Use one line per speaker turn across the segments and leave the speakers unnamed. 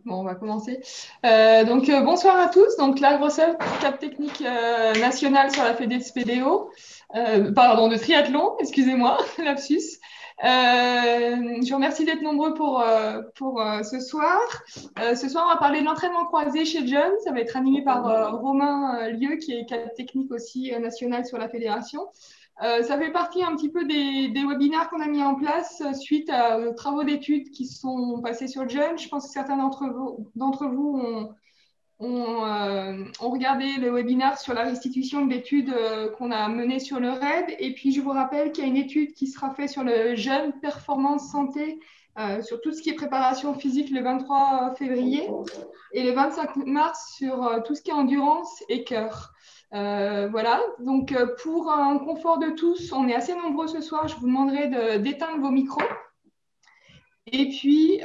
Bon, on va commencer. Bonsoir à tous. Donc, la Grosselle, cap technique nationale sur la Fédé Spéléo, pardon, de triathlon, excusez-moi, lapsus. Je vous remercie d'être nombreux pour ce soir. Ce soir, on va parler de l'entraînement croisé chez John. Ça va être animé par Romain Lieu, qui est cap technique aussi national sur la fédération. Ça fait partie un petit peu des webinaires qu'on a mis en place suite aux travaux d'études qui sont passés sur le jeune. Je pense que certains d'entre vous ont regardé le webinaire sur la restitution de l'étude qu'on a menée sur le RAID. Et puis, je vous rappelle qu'il y a une étude qui sera faite sur le jeune performance santé, sur tout ce qui est préparation physique le 23 février et le 25 mars sur tout ce qui est endurance et cœur. Voilà, donc pour un confort de tous, on est assez nombreux ce soir. Je vous demanderai d'éteindre vos micros. Et puis,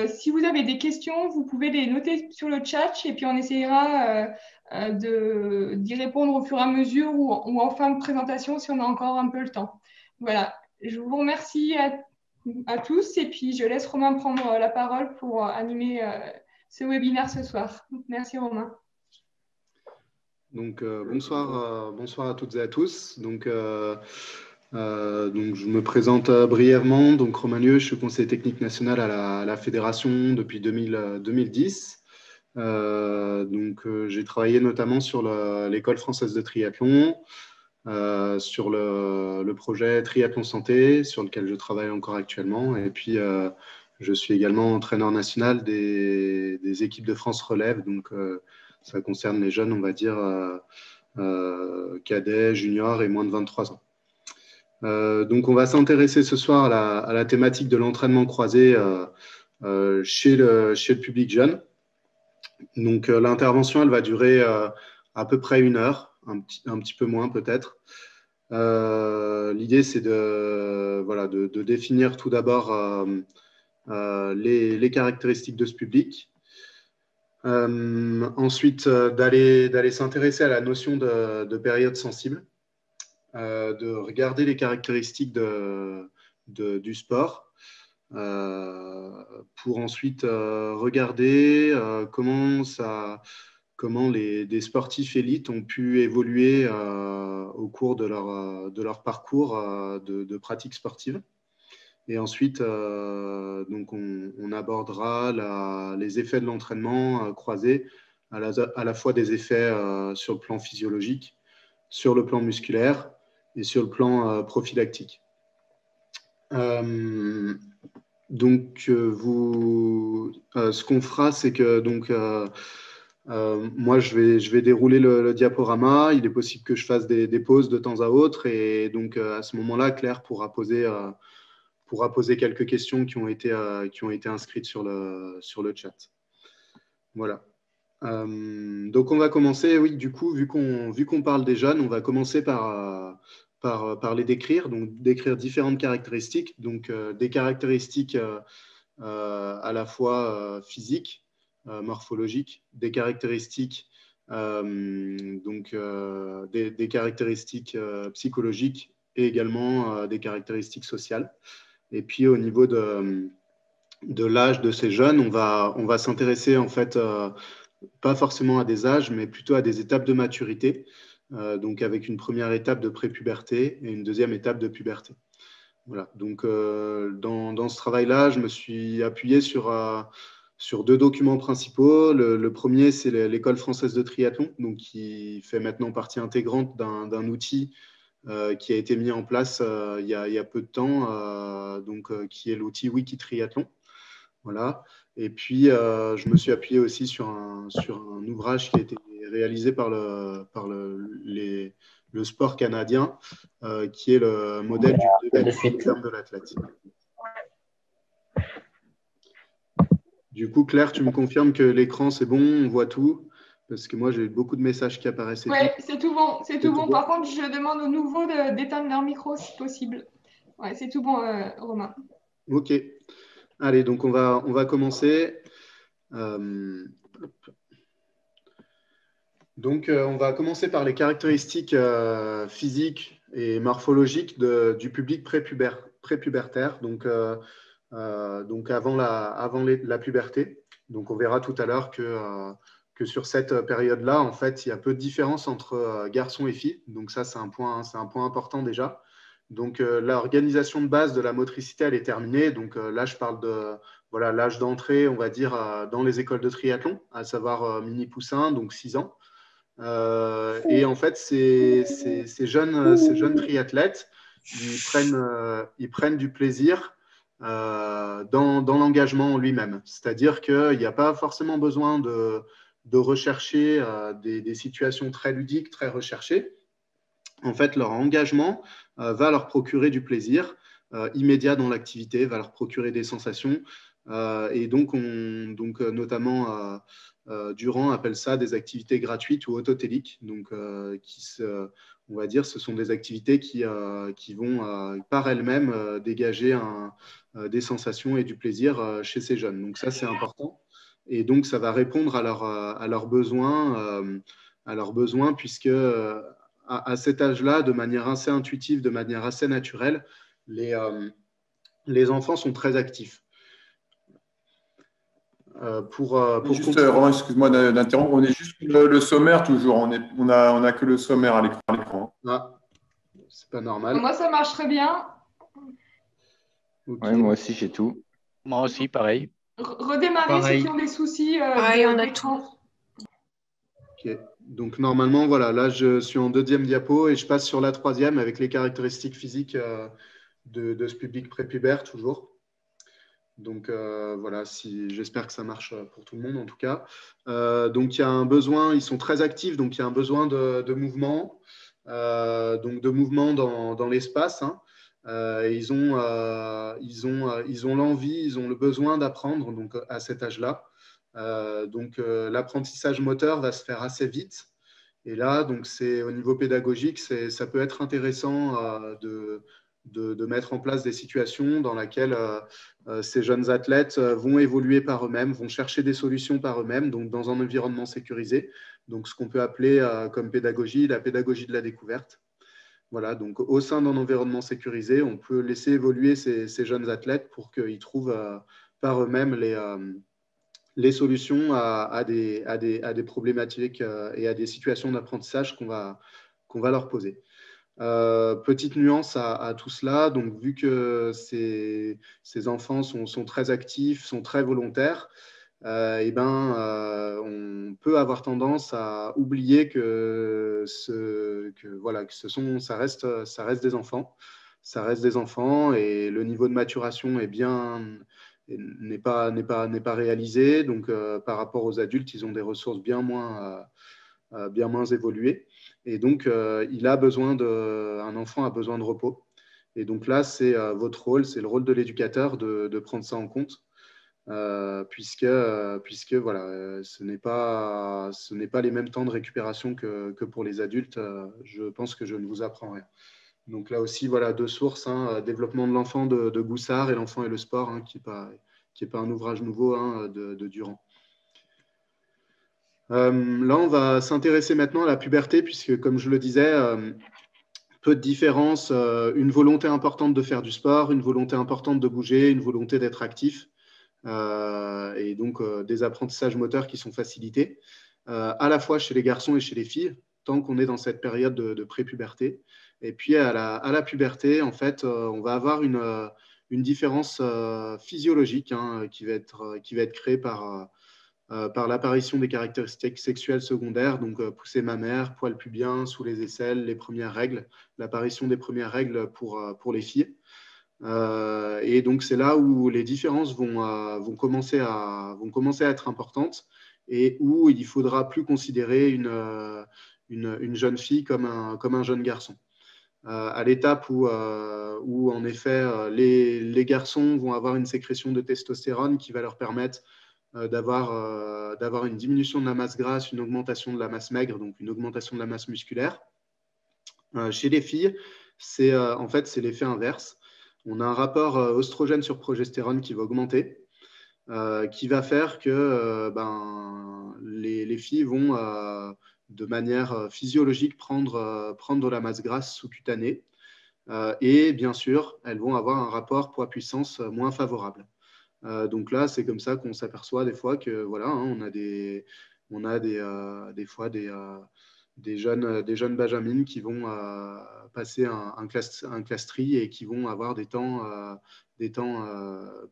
si vous avez des questions, vous pouvez les noter sur le chat et puis on essayera d'y répondre au fur et à mesure ou en fin de présentation si on a encore un peu le temps. Voilà, je vous remercie à tous et puis je laisse Romain prendre la parole pour animer ce webinaire ce soir. Merci Romain.
Donc, bonsoir à toutes et à tous. Donc, je me présente brièvement. Donc, Romain Lieu, je suis conseiller technique national à la fédération depuis 2010. J'ai travaillé notamment sur l'école française de triathlon, sur le projet Triathlon Santé, sur lequel je travaille encore actuellement. Et puis, je suis également entraîneur national des équipes de France Relève. Donc, ça concerne les jeunes, on va dire, cadets, juniors et moins de 23 ans. Donc, on va s'intéresser ce soir à la thématique de l'entraînement croisé chez le public jeune. Donc, l'intervention, elle va durer à peu près 1 heure, un petit peu moins peut-être. L'idée, c'est de définir tout d'abord les caractéristiques de ce public. Ensuite, d'aller s'intéresser à la notion de période sensible, de regarder les caractéristiques du sport, pour ensuite regarder comment des sportifs élites ont pu évoluer au cours de leur parcours de pratique sportive. Et ensuite, donc on abordera les effets de l'entraînement croisés, à la fois des effets sur le plan physiologique, sur le plan musculaire et sur le plan prophylactique. Ce qu'on fera, c'est que moi, je vais dérouler le diaporama. Il est possible que je fasse des pauses de temps à autre. Et donc, à ce moment-là, Claire pourra poser quelques questions qui ont été inscrites sur le chat. Voilà. Donc, on va commencer. Oui, du coup, vu qu'on parle des jeunes, on va commencer par les décrire. Donc, décrire différentes caractéristiques. Donc, des caractéristiques à la fois physiques, morphologiques, des caractéristiques, des caractéristiques psychologiques et également des caractéristiques sociales. Et puis, au niveau de l'âge de ces jeunes, on va s'intéresser en fait pas forcément à des âges, mais plutôt à des étapes de maturité, donc avec une première étape de prépuberté et une deuxième étape de puberté. Voilà. Donc, dans ce travail-là, je me suis appuyé sur 2 documents principaux. Le premier, c'est l'école française de triathlon, donc qui fait maintenant partie intégrante d'un outil qui a été mis en place il y a peu de temps, qui est l'outil Wikitriathlon. Voilà. Et puis, je me suis appuyé aussi sur un ouvrage qui a été réalisé par le sport canadien, qui est le modèle du terme de l'athlète. Du coup, Claire, tu me confirmes que l'écran, c'est bon, on voit tout? Parce que moi, j'ai eu beaucoup de messages qui apparaissaient.
Oui, c'est tout bon. C'est tout bon. Par contre, je demande aux nouveaux d'éteindre leur micro si possible. Ouais, c'est tout bon, Romain.
OK. Allez, donc on va commencer. On va commencer par les caractéristiques physiques et morphologiques du public prépubère, prépubertaire, donc avant la puberté. Donc, on verra tout à l'heure que sur cette période-là, en fait, il y a peu de différence entre garçons et filles. Donc, ça, c'est un point important déjà. Donc, l'organisation de base de la motricité, elle est terminée. Donc, là, je parle de voilà, l'âge d'entrée, on va dire, dans les écoles de triathlon, à savoir mini poussin, donc 6 ans. Et en fait, ces jeunes triathlètes, ils prennent du plaisir dans l'engagement en lui-même. C'est-à-dire qu'il n'y a pas forcément besoin de rechercher des situations très ludiques, très recherchées. En fait, leur engagement va leur procurer du plaisir immédiat dans l'activité, va leur procurer des sensations. Et donc, notamment, Durand appelle ça des activités gratuites ou autotéliques. Donc, on va dire, ce sont des activités qui vont par elles-mêmes dégager des sensations et du plaisir chez ces jeunes. Donc, ça, c'est important. Et donc, ça va répondre à leurs besoins, puisque à cet âge-là, de manière assez intuitive, de manière assez naturelle, les enfants sont très actifs.
Juste, Romain, excuse-moi d'interrompre, on est juste le sommaire toujours, on a que le sommaire à l'écran.
Ah, c'est pas normal.
Moi, ça marche très bien.
Okay.
Ouais, moi aussi, j'ai tout.
Moi aussi, pareil.
Redémarrer ceux qui ont des soucis d'écran.
Ok. Donc normalement, voilà, là je suis en 2e diapo et je passe sur la 3e avec les caractéristiques physiques de ce public prépubère toujours. Donc voilà, j'espère que ça marche pour tout le monde en tout cas. Donc il y a un besoin, ils sont très actifs, donc il y a un besoin de mouvement, donc de mouvement dans l'espace. Hein. Ils ont l'envie, ils ont le besoin d'apprendre donc à cet âge-là. Donc l'apprentissage moteur va se faire assez vite. Et là, donc c'est au niveau pédagogique, ça peut être intéressant de mettre en place des situations dans lesquelles ces jeunes athlètes vont évoluer par eux-mêmes, vont chercher des solutions par eux-mêmes, donc dans un environnement sécurisé. Donc ce qu'on peut appeler comme pédagogie, la pédagogie de la découverte. Voilà, donc au sein d'un environnement sécurisé, on peut laisser évoluer ces jeunes athlètes pour qu'ils trouvent par eux-mêmes les solutions à des problématiques et à des situations d'apprentissage qu'on va leur poser. Petite nuance à tout cela, donc vu que ces enfants sont très actifs, sont très volontaires, on peut avoir tendance à oublier ça reste des enfants. Ça reste des enfants et le niveau de maturation n'est pas réalisé. Donc, par rapport aux adultes, ils ont des ressources bien moins évoluées. Et donc, un enfant a besoin de repos. Et donc là, c'est votre rôle, c'est le rôle de l'éducateur de prendre ça en compte. Puisque voilà, ce n'est pas les mêmes temps de récupération que pour les adultes. Je pense que je ne vous apprends rien. Donc là aussi, voilà 2 sources, hein, Développement de l'enfant de Goussard et L'enfant et le sport, hein, qui n'est pas un ouvrage nouveau, hein, de Durand. Là, on va s'intéresser maintenant à la puberté, puisque comme je le disais, peu de différence, une volonté importante de faire du sport, une volonté importante de bouger, une volonté d'être actif. Et donc des apprentissages moteurs qui sont facilités, à la fois chez les garçons et chez les filles, tant qu'on est dans cette période de pré-puberté. Et puis à la puberté, en fait, on va avoir une différence physiologique, hein, qui va être créée par l'apparition des caractéristiques sexuelles secondaires, donc poussée mammaire, poils pubiens sous les aisselles, les premières règles, l'apparition des premières règles pour les filles. Et donc, c'est là où les différences vont commencer à être importantes et où il faudra plus considérer une jeune fille comme un jeune garçon. À l'étape où en effet, les garçons vont avoir une sécrétion de testostérone qui va leur permettre d'avoir une diminution de la masse grasse, une augmentation de la masse maigre, donc une augmentation de la masse musculaire. Chez les filles, en fait, c'est l'effet inverse. On a un rapport oestrogène sur progestérone qui va augmenter, qui va faire que les filles vont, de manière physiologique, prendre de la masse grasse sous-cutanée. Et bien sûr, elles vont avoir un rapport poids-puissance moins favorable. Donc là, c'est comme ça qu'on s'aperçoit des fois que voilà, hein, on a des fois des jeunes benjamines qui vont passer un class tri et qui vont avoir des temps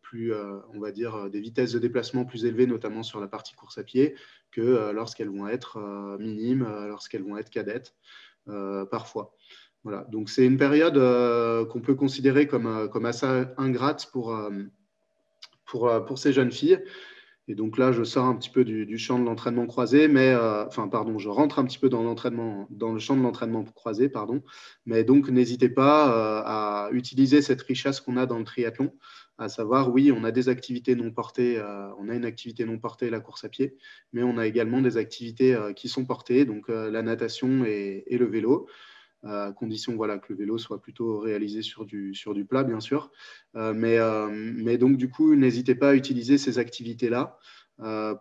plus, on va dire, des vitesses de déplacement plus élevées, notamment sur la partie course à pied, que lorsqu'elles vont être minimes, lorsqu'elles vont être cadettes, parfois. Voilà. Donc c'est une période qu'on peut considérer comme assez ingrate pour ces jeunes filles. Et donc là, je sors un petit peu du champ de l'entraînement croisé, mais je rentre un petit peu dans le champ de l'entraînement croisé, pardon. Mais donc, n'hésitez pas à utiliser cette richesse qu'on a dans le triathlon, à savoir, oui, on a des activités non portées, on a une activité non portée, la course à pied, mais on a également des activités qui sont portées, donc la natation et le vélo. À condition voilà, que le vélo soit plutôt réalisé sur du plat, bien sûr. Mais donc, du coup, n'hésitez pas à utiliser ces activités-là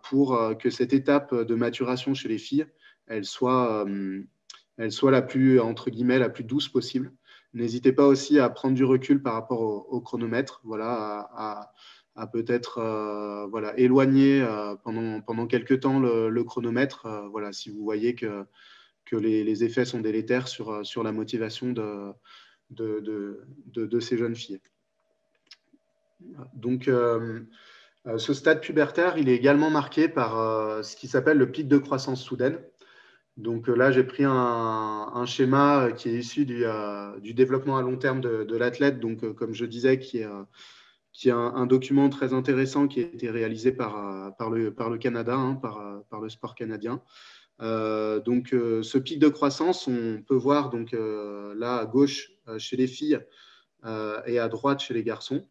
pour que cette étape de maturation chez les filles, elle soit la plus, entre guillemets, la plus douce possible. N'hésitez pas aussi à prendre du recul par rapport au chronomètre, voilà, à peut-être voilà, éloigner pendant quelques temps le chronomètre, voilà, si vous voyez que les effets sont délétères sur la motivation de ces jeunes filles. Donc, ce stade pubertaire, il est également marqué par ce qui s'appelle le pic de croissance soudaine. Donc là, j'ai pris un schéma qui est issu du développement à long terme de l'athlète, donc comme je disais, qui est un document très intéressant qui a été réalisé par le Canada, hein, par le sport canadien. Donc, ce pic de croissance, on peut voir donc, là à gauche chez les filles et à droite chez les garçons.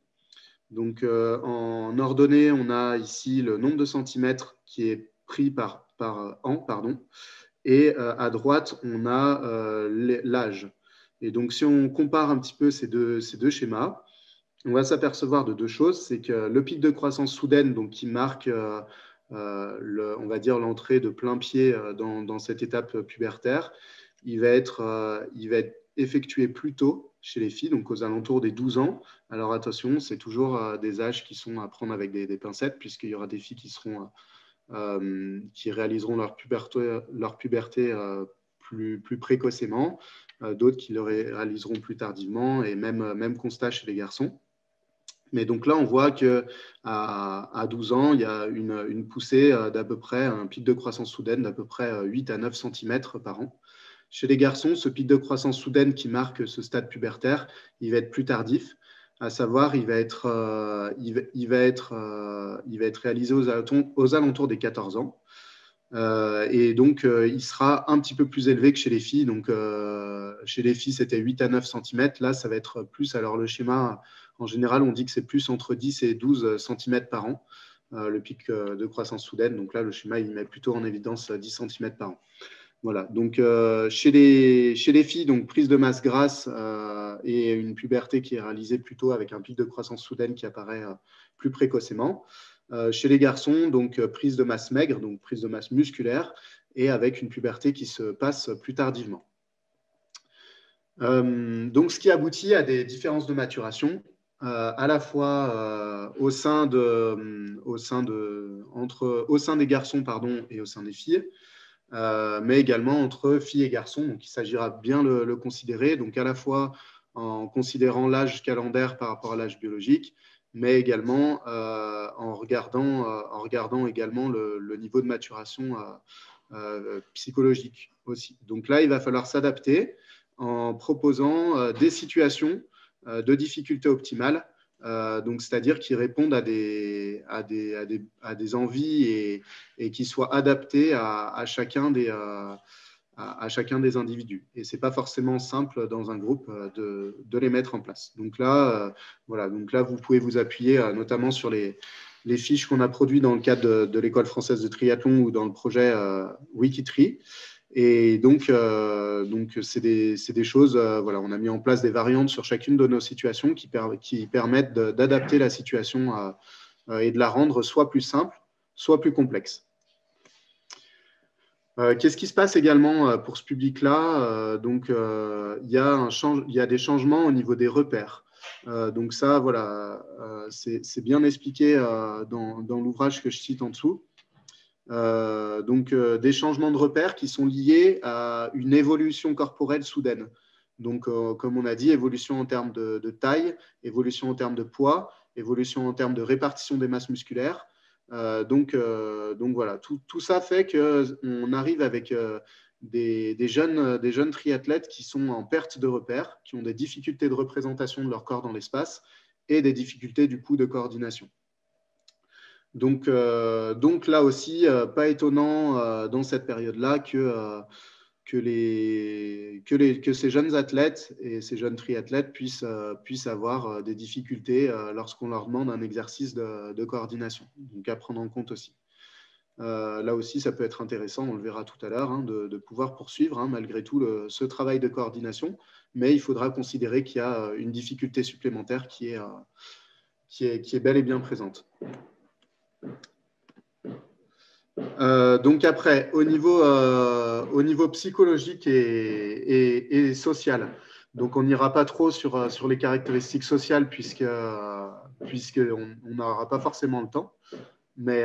Donc, en ordonnée, on a ici le nombre de centimètres qui est pris par an, pardon. Et à droite, on a l'âge. Et donc, si on compare un petit peu ces deux schémas, on va s'apercevoir de deux choses. C'est que le pic de croissance soudaine, donc, qui marque on va dire l'entrée de plein pied dans cette étape pubertaire, il va être effectué plus tôt chez les filles, donc aux alentours des 12 ans. Alors attention, c'est toujours des âges qui sont à prendre avec des pincettes, puisqu'il y aura des filles qui réaliseront leur puberté plus précocement, d'autres qui le réaliseront plus tardivement, et même constat chez les garçons. Mais donc là, on voit qu'à 12 ans, il y a une poussée d'à peu près, un pic de croissance soudaine d'à peu près 8 à 9 cm par an. Chez les garçons, ce pic de croissance soudaine qui marque ce stade pubertaire, il va être plus tardif, à savoir, il va être réalisé aux alentours des 14 ans. Et donc, il sera un petit peu plus élevé que chez les filles. Donc, chez les filles, c'était 8 à 9 cm. Là, ça va être plus. Alors, le schéma, en général, on dit que c'est plus entre 10 et 12 cm par an, le pic de croissance soudaine. Donc là, le schéma, il met plutôt en évidence 10 cm par an. Voilà. Donc, chez les filles, donc, prise de masse grasse et une puberté qui est réalisée plutôt avec un pic de croissance soudaine qui apparaît plus précocement. Chez les garçons, donc prise de masse maigre, donc prise de masse musculaire, et avec une puberté qui se passe plus tardivement. Donc, ce qui aboutit à des différences de maturation, à la fois au sein des garçons, pardon, et au sein des filles, mais également entre filles et garçons. Donc, il s'agira bien le considérer, donc à la fois en considérant l'âge calendaire par rapport à l'âge biologique, mais également en regardant également le niveau de maturation psychologique aussi. Donc là, il va falloir s'adapter en proposant des situations de difficulté optimale, donc c'est-à-dire qui répondent à des envies et qui soient adaptées à chacun des individus. Et ce n'est pas forcément simple dans un groupe de les mettre en place. Donc là, voilà, donc là, vous pouvez vous appuyer notamment sur les fiches qu'on a produites dans le cadre de l'École française de triathlon ou dans le projet Wikitri. Et donc c'est des choses, voilà, on a mis en place des variantes sur chacune de nos situations qui permettent d'adapter la situation et de la rendre soit plus simple, soit plus complexe. Qu'est-ce qui se passe également pour ce public-là? Donc, il y a des changements au niveau des repères. Donc ça, voilà, c'est bien expliqué dans l'ouvrage que je cite en dessous. Donc des changements de repères qui sont liés à une évolution corporelle soudaine. Donc, comme on a dit, évolution en termes de taille, évolution en termes de poids, évolution en termes de répartition des masses musculaires. Donc voilà, tout ça fait qu'on arrive avec des jeunes triathlètes qui sont en perte de repères, qui ont des difficultés de représentation de leur corps dans l'espace et des difficultés du coup de coordination. Donc là aussi, pas étonnant dans cette période-là que ces jeunes athlètes et ces jeunes triathlètes puissent avoir des difficultés lorsqu'on leur demande un exercice de coordination. Donc à prendre en compte aussi. Là aussi, ça peut être intéressant, on le verra tout à l'heure, hein, de pouvoir poursuivre malgré tout ce travail de coordination, mais il faudra considérer qu'il y a une difficulté supplémentaire qui est bel et bien présente. Donc après, au niveau psychologique et social, donc on n'ira pas trop sur les caractéristiques sociales puisqu'on n'aura pas forcément le temps. Mais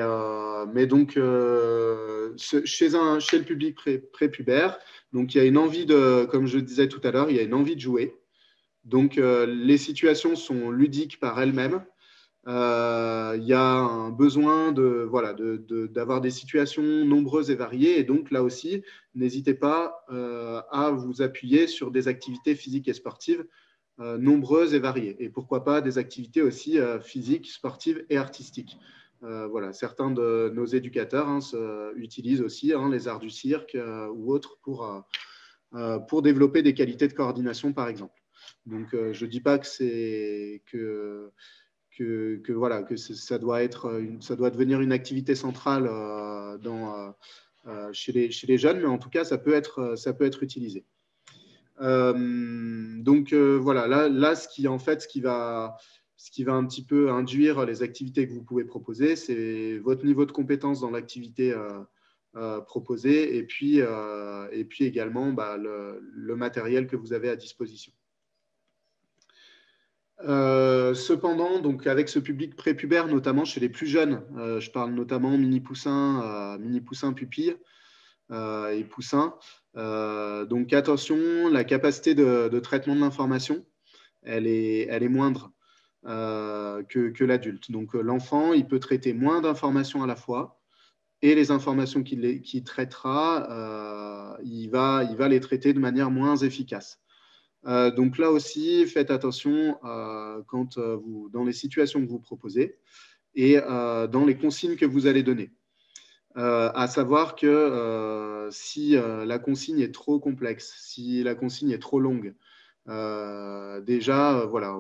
donc, chez le public prépubère, donc il y a une envie comme je disais tout à l'heure, il y a une envie de jouer. Donc, les situations sont ludiques par elles-mêmes. Il y a un besoin d'avoir des situations nombreuses et variées. Et donc, là aussi, n'hésitez pas à vous appuyer sur des activités physiques et sportives nombreuses et variées. Et pourquoi pas des activités aussi physiques, sportives et artistiques. Voilà, certains de nos éducateurs utilisent aussi les arts du cirque ou autres pour développer des qualités de coordination, par exemple. Donc, je ne dis pas que ça doit devenir une activité centrale chez les jeunes, mais en tout cas, ça peut être utilisé. Donc, voilà, là, ce qui va un petit peu induire les activités que vous pouvez proposer, c'est votre niveau de compétence dans l'activité proposée et puis également le matériel que vous avez à disposition. Cependant, donc avec ce public prépubère, notamment chez les plus jeunes, je parle notamment mini-poussins, pupilles et poussins. Donc attention, la capacité de traitement de l'information, elle est moindre que l'adulte. Donc l'enfant, il peut traiter moins d'informations à la fois et les informations qu'il traitera, il va les traiter de manière moins efficace. Donc là aussi, faites attention dans les situations que vous proposez et dans les consignes que vous allez donner. À savoir que si la consigne est trop complexe, si la consigne est trop longue, déjà, voilà,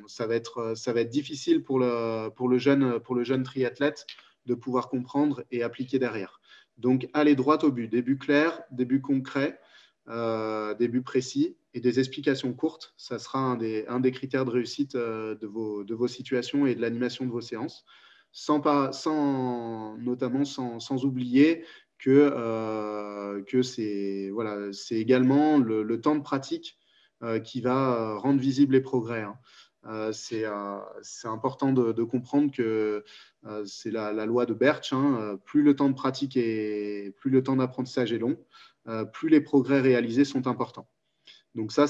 ça va être difficile pour le jeune triathlète de pouvoir comprendre et appliquer derrière. Donc, allez droit au but, début clair, début concret, début précis et des explications courtes. Ça sera un des critères de réussite de vos situations et de l'animation de vos séances, notamment sans oublier que c'est également le temps de pratique qui va rendre visibles les progrès. C'est important de comprendre que c'est la loi de Birch. Plus le temps de pratique plus le temps d'apprentissage est long, plus les progrès réalisés sont importants. Donc ça,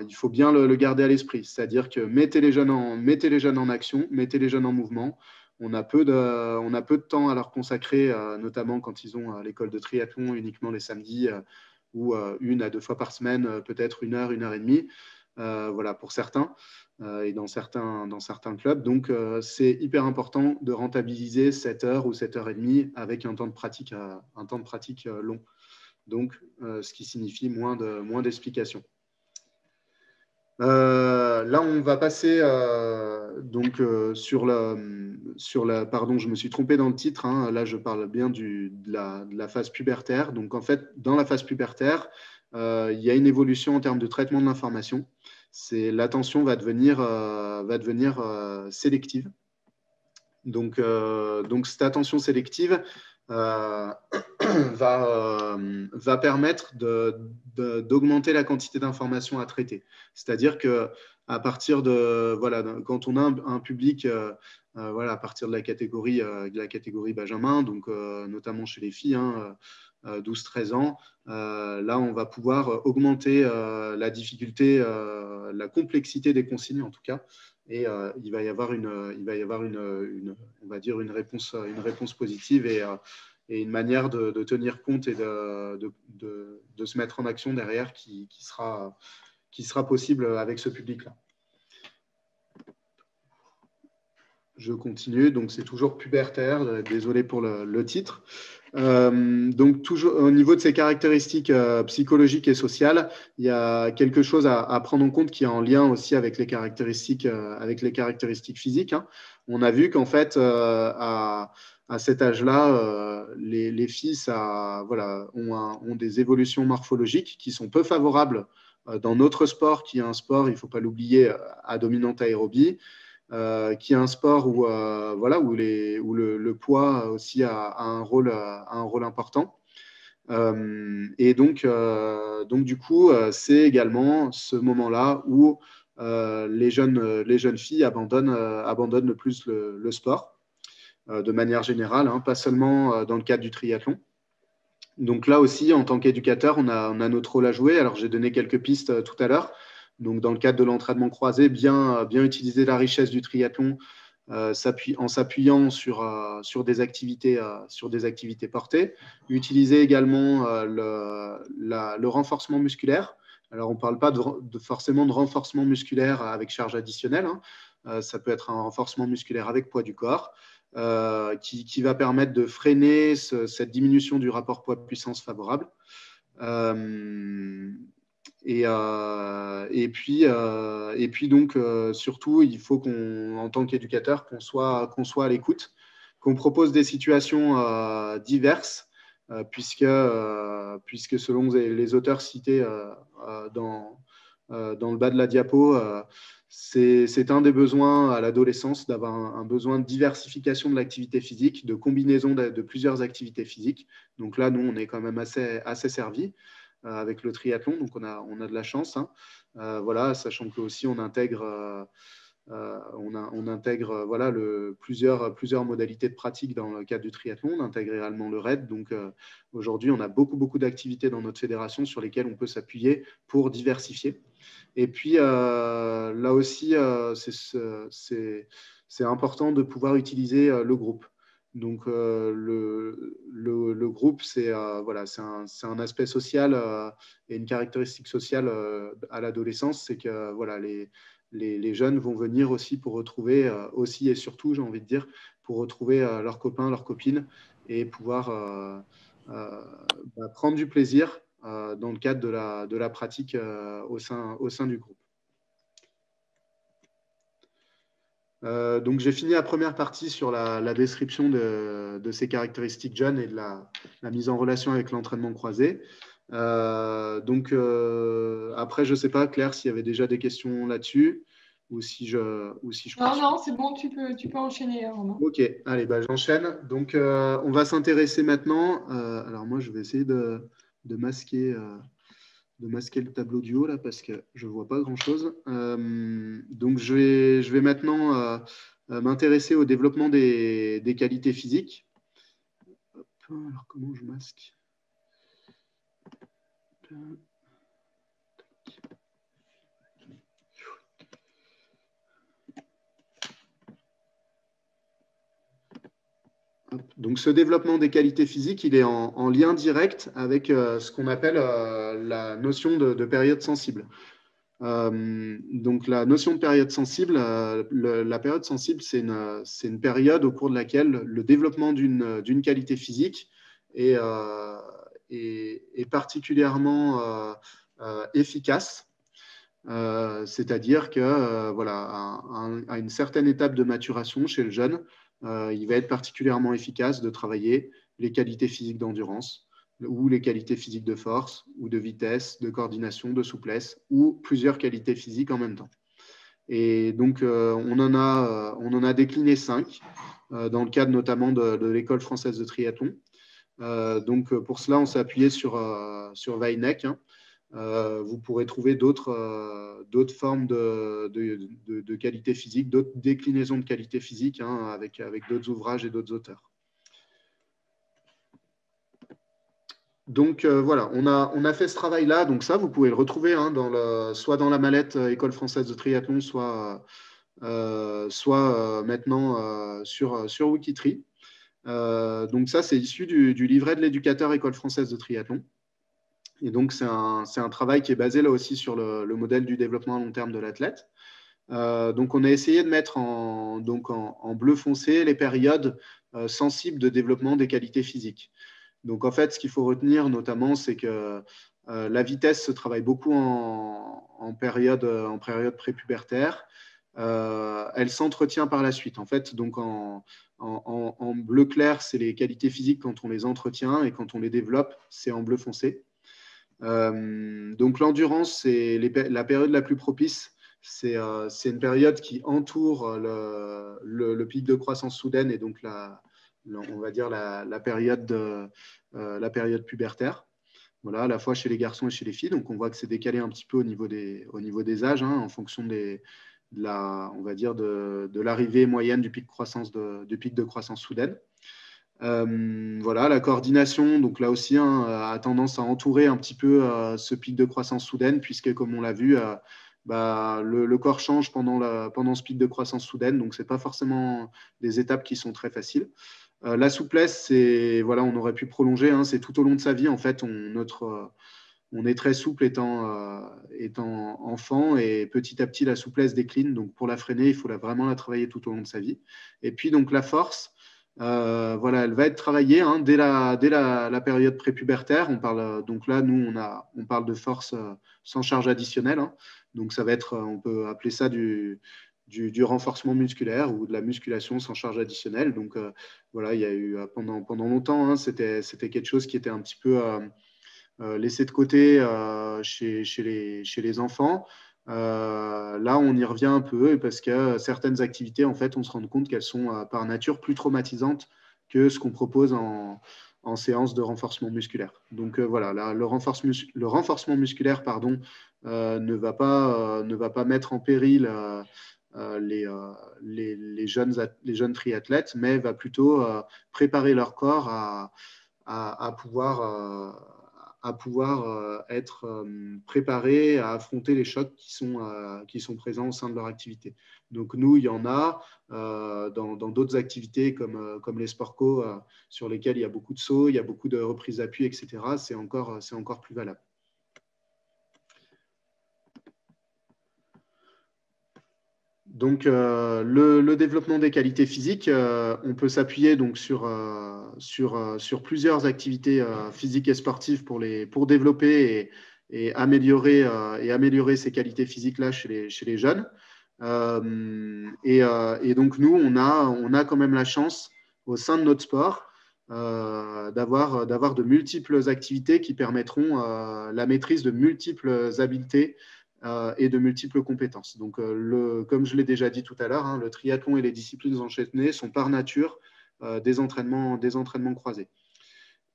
il faut bien le garder à l'esprit. C'est-à-dire que mettez les jeunes en action, mettez les jeunes en mouvement. On a peu de temps à leur consacrer, notamment quand ils ont l'école de triathlon uniquement les samedis ou 1 à 2 fois par semaine, peut-être 1 heure, 1 heure et demie, voilà, pour certains et dans certains clubs. Donc, c'est hyper important de rentabiliser 7 heures ou 7 heures et demie avec un temps de pratique long. Donc, ce qui signifie moins d'explications. Là, on va passer pardon, je me suis trompé dans le titre. Là, je parle bien de la phase pubertaire. Donc, en fait, dans la phase pubertaire, il y a une évolution en termes de traitement de l'information. L'attention va devenir sélective. Donc, cette attention sélective va permettre d'augmenter la quantité d'informations à traiter. C'est-à-dire qu'à à partir de, voilà, quand on a un public voilà, à partir de la catégorie Benjamin, donc notamment chez les filles, hein, 12-13 ans, là, on va pouvoir augmenter la difficulté, la complexité des consignes, en tout cas, et il va y avoir on va dire une réponse positive et une manière de tenir compte et de se mettre en action derrière qui sera possible avec ce public-là. Je continue, donc c'est toujours pubertaire, désolé pour le titre. Donc toujours au niveau de ces caractéristiques psychologiques et sociales, il y a quelque chose à prendre en compte qui est en lien aussi avec les caractéristiques physiques, hein. On a vu qu'en fait à cet âge-là, les filles voilà, ont des évolutions morphologiques qui sont peu favorables dans notre sport, qui est un sport, il ne faut pas l'oublier, à dominante aérobie. Qui est un sport où, voilà, où le poids aussi a un rôle important. Et donc, du coup, c'est également ce moment-là où les jeunes filles abandonnent le plus le sport, de manière générale, hein, pas seulement dans le cadre du triathlon. Donc là aussi, en tant qu'éducateur, on a notre rôle à jouer. Alors, j'ai donné quelques pistes tout à l'heure. Donc, dans le cadre de l'entraînement croisé, bien utiliser la richesse du triathlon en s'appuyant sur des activités portées. Utiliser également le renforcement musculaire. Alors, on ne parle pas forcément de renforcement musculaire avec charge additionnelle, hein. Ça peut être un renforcement musculaire avec poids du corps qui va permettre de freiner cette diminution du rapport poids-puissance favorable. Et puis donc surtout il faut en tant qu'éducateur qu'on soit à l'écoute, qu'on propose des situations diverses puisque selon les auteurs cités dans le bas de la diapo, c'est un des besoins à l'adolescence d'avoir un besoin de diversification de l'activité physique, de combinaison de plusieurs activités physiques. Donc là, nous, on est quand même assez servis avec le triathlon, donc on a de la chance, hein. Voilà, sachant que aussi on intègre voilà, plusieurs modalités de pratique dans le cadre du triathlon. On intègre également le RAID. Donc aujourd'hui, on a beaucoup d'activités dans notre fédération sur lesquelles on peut s'appuyer pour diversifier. Et puis là aussi, c'est important de pouvoir utiliser le groupe. Donc le groupe, voilà, c'est un aspect social et une caractéristique sociale à l'adolescence, c'est que voilà, les jeunes vont venir aussi pour retrouver, aussi et surtout, j'ai envie de dire, pour retrouver leurs copains, leurs copines et pouvoir prendre du plaisir dans le cadre de la pratique au sein du groupe. Donc, j'ai fini la première partie sur la description de ces caractéristiques jeunes et de la mise en relation avec l'entraînement croisé. Donc, après, je ne sais pas, Claire, s'il y avait déjà des questions là-dessus ou si je
Non, c'est bon, tu peux enchaîner, Romain.
Ok, allez, j'enchaîne. Donc, on va s'intéresser maintenant. Alors, moi, je vais essayer de masquer le tableau du haut là parce que je ne vois pas grand-chose. Donc, je vais maintenant m'intéresser au développement des qualités physiques. Hop, alors, comment je masque ? Donc, ce développement des qualités physiques, il est en lien direct avec ce qu'on appelle la notion de période sensible. Donc, la notion de période sensible, la période sensible, c'est une période au cours de laquelle le développement d'une qualité physique est particulièrement efficace. C'est-à-dire que voilà, à une certaine étape de maturation chez le jeune, il va être particulièrement efficace de travailler les qualités physiques d'endurance ou les qualités physiques de force ou de vitesse, de coordination, de souplesse ou plusieurs qualités physiques en même temps. Et donc, on en a décliné 5 dans le cadre notamment de l'école française de triathlon. Donc, pour cela, on s'est appuyé sur Weineck, hein. vous pourrez trouver d'autres formes de qualité physique, d'autres déclinaisons de qualité physique hein, avec d'autres ouvrages et d'autres auteurs. Donc voilà, on a fait ce travail-là. Donc ça, vous pouvez le retrouver hein, soit dans la mallette École française de triathlon, soit maintenant sur Wikitree. Donc ça, c'est issu du livret de l'éducateur École française de triathlon. Et donc, c'est un travail qui est basé là aussi sur le modèle du développement à long terme de l'athlète. Donc, on a essayé de mettre en bleu foncé les périodes sensibles de développement des qualités physiques. Donc, en fait, ce qu'il faut retenir notamment, c'est que la vitesse se travaille beaucoup en période prépubértaire. Elle s'entretient par la suite. En fait, donc en bleu clair, c'est les qualités physiques quand on les entretient et quand on les développe, c'est en bleu foncé. Donc l'endurance, c'est la période la plus propice. C'est une période qui entoure le pic de croissance soudaine et donc on va dire la période pubertaire. Voilà, à la fois chez les garçons et chez les filles. Donc on voit que c'est décalé un petit peu au niveau des âges, hein, en fonction on va dire de l'arrivée moyenne du pic de croissance soudaine. Voilà, la coordination, donc là aussi, hein, a tendance à entourer un petit peu ce pic de croissance soudaine, puisque comme on l'a vu, le corps change pendant ce pic de croissance soudaine, donc ce n'est pas forcément des étapes qui sont très faciles. La souplesse, voilà, on aurait pu prolonger, hein, c'est tout au long de sa vie, en fait, on est très souple étant enfant et petit à petit, la souplesse décline. Donc, pour la freiner, il faut vraiment la travailler tout au long de sa vie. Et puis, donc, la force, voilà, elle va être travaillée hein, dès la période prépubertaire. Donc là, nous, on parle de force sans charge additionnelle. Hein. Donc, ça va être, on peut appeler ça du renforcement musculaire ou de la musculation sans charge additionnelle. Donc, voilà, il y a eu pendant longtemps, hein, c'était quelque chose qui était un petit peu laissé de côté chez les enfants. Là, on y revient un peu parce que certaines activités, en fait, on se rend compte qu'elles sont par nature plus traumatisantes que ce qu'on propose en séance de renforcement musculaire. Donc voilà, là, le renforcement musculaire ne va pas mettre en péril les jeunes triathlètes, mais va plutôt préparer leur corps à pouvoir être préparés à affronter les chocs qui sont présents au sein de leur activité. Donc nous, il y en a dans d'autres activités comme les sports co sur lesquels il y a beaucoup de sauts, il y a beaucoup de reprises d'appui, etc. C'est encore plus valable. Donc, le développement des qualités physiques, on peut s'appuyer donc sur plusieurs activités physiques et sportives pour développer et améliorer ces qualités physiques-là chez les jeunes. Et donc, nous, on a quand même la chance, au sein de notre sport, d'avoir de multiples activités qui permettront la maîtrise de multiples habiletés et de multiples compétences. Donc, comme je l'ai déjà dit tout à l'heure, hein, le triathlon et les disciplines enchaînées sont par nature des entraînements croisés.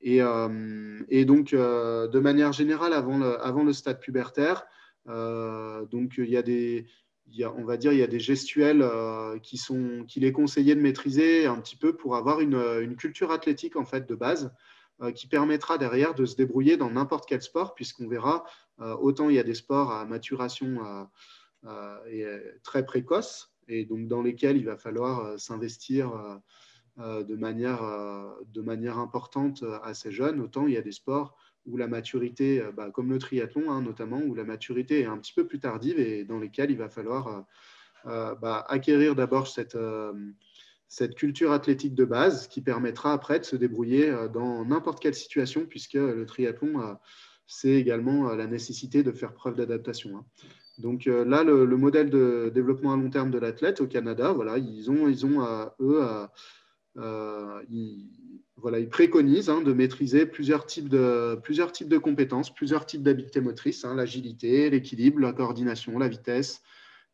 Et donc, de manière générale, avant le stade pubertaire, donc il y a des gestuels qu'il est conseillé de maîtriser un petit peu pour avoir une culture athlétique en fait de base qui permettra derrière de se débrouiller dans n'importe quel sport, puisqu'on verra autant il y a des sports à maturation très précoce et donc dans lesquels il va falloir s'investir de manière importante assez jeune, autant il y a des sports où la maturité, comme le triathlon hein, notamment, où la maturité est un petit peu plus tardive et dans lesquels il va falloir acquérir d'abord cette culture athlétique de base qui permettra après de se débrouiller dans n'importe quelle situation, puisque le triathlon, c'est également la nécessité de faire preuve d'adaptation. Hein. Donc là, le modèle de développement à long terme de l'athlète au Canada, voilà, ils préconisent hein, de maîtriser plusieurs types de compétences, plusieurs types d'habiletés motrices, hein, l'agilité, l'équilibre, la coordination, la vitesse.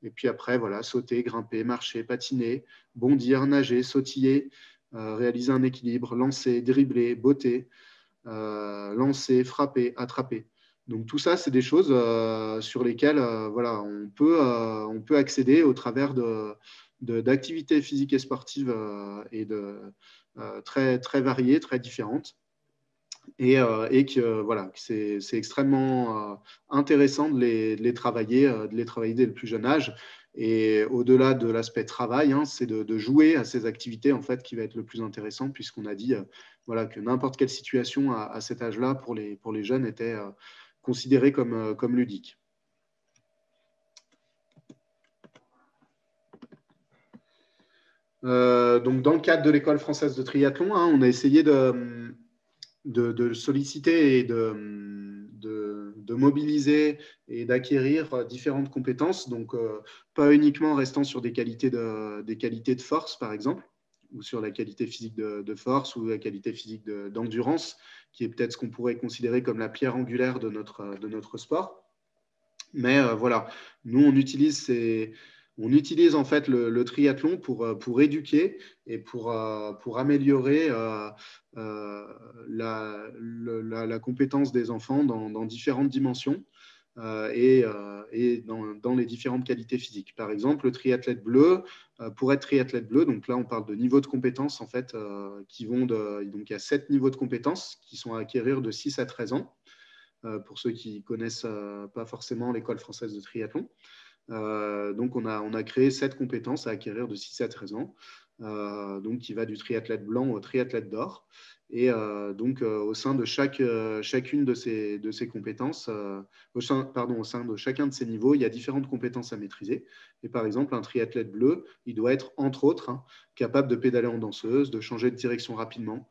Et puis après, voilà, sauter, grimper, marcher, patiner, bondir, nager, sautiller, réaliser un équilibre, lancer, dribbler, botter, lancer, frapper, attraper. Donc tout ça, c'est des choses sur lesquelles voilà, on peut accéder au travers d'activités physiques et sportives très, très variées, très différentes. Et que voilà, que c'est extrêmement intéressant de les travailler dès le plus jeune âge. Et au-delà de l'aspect travail, hein, c'est de jouer à ces activités en fait qui va être le plus intéressant, puisqu'on a dit voilà, que n'importe quelle situation à cet âge-là pour les jeunes était considérée comme ludique. Donc, dans le cadre de l'école française de triathlon, hein, on a essayé de solliciter et de mobiliser et d'acquérir différentes compétences. Donc, pas uniquement restant sur des qualités de force, par exemple, ou sur la qualité physique de force ou la qualité physique d'endurance, qui est peut-être ce qu'on pourrait considérer comme la pierre angulaire de notre sport. Mais voilà, nous, on utilise en fait le triathlon pour éduquer et pour améliorer la compétence des enfants dans différentes dimensions et dans les différentes qualités physiques. Par exemple, le triathlète bleu, pour être triathlète bleu, donc là on parle de niveaux de compétences en fait, qui vont donc il y a 7 niveaux de compétences qui sont à acquérir de 6 à 13 ans. Pour ceux qui ne connaissent pas forcément l'école française de triathlon. Donc, on a créé 7 compétences à acquérir de 6 à 13 ans, donc qui va du triathlète blanc au triathlète d'or. Et donc, au sein de chacune de ces compétences, au sein de chacun de ces niveaux, il y a différentes compétences à maîtriser. Et par exemple, un triathlète bleu, il doit être, entre autres, hein, capable de pédaler en danseuse, de changer de direction rapidement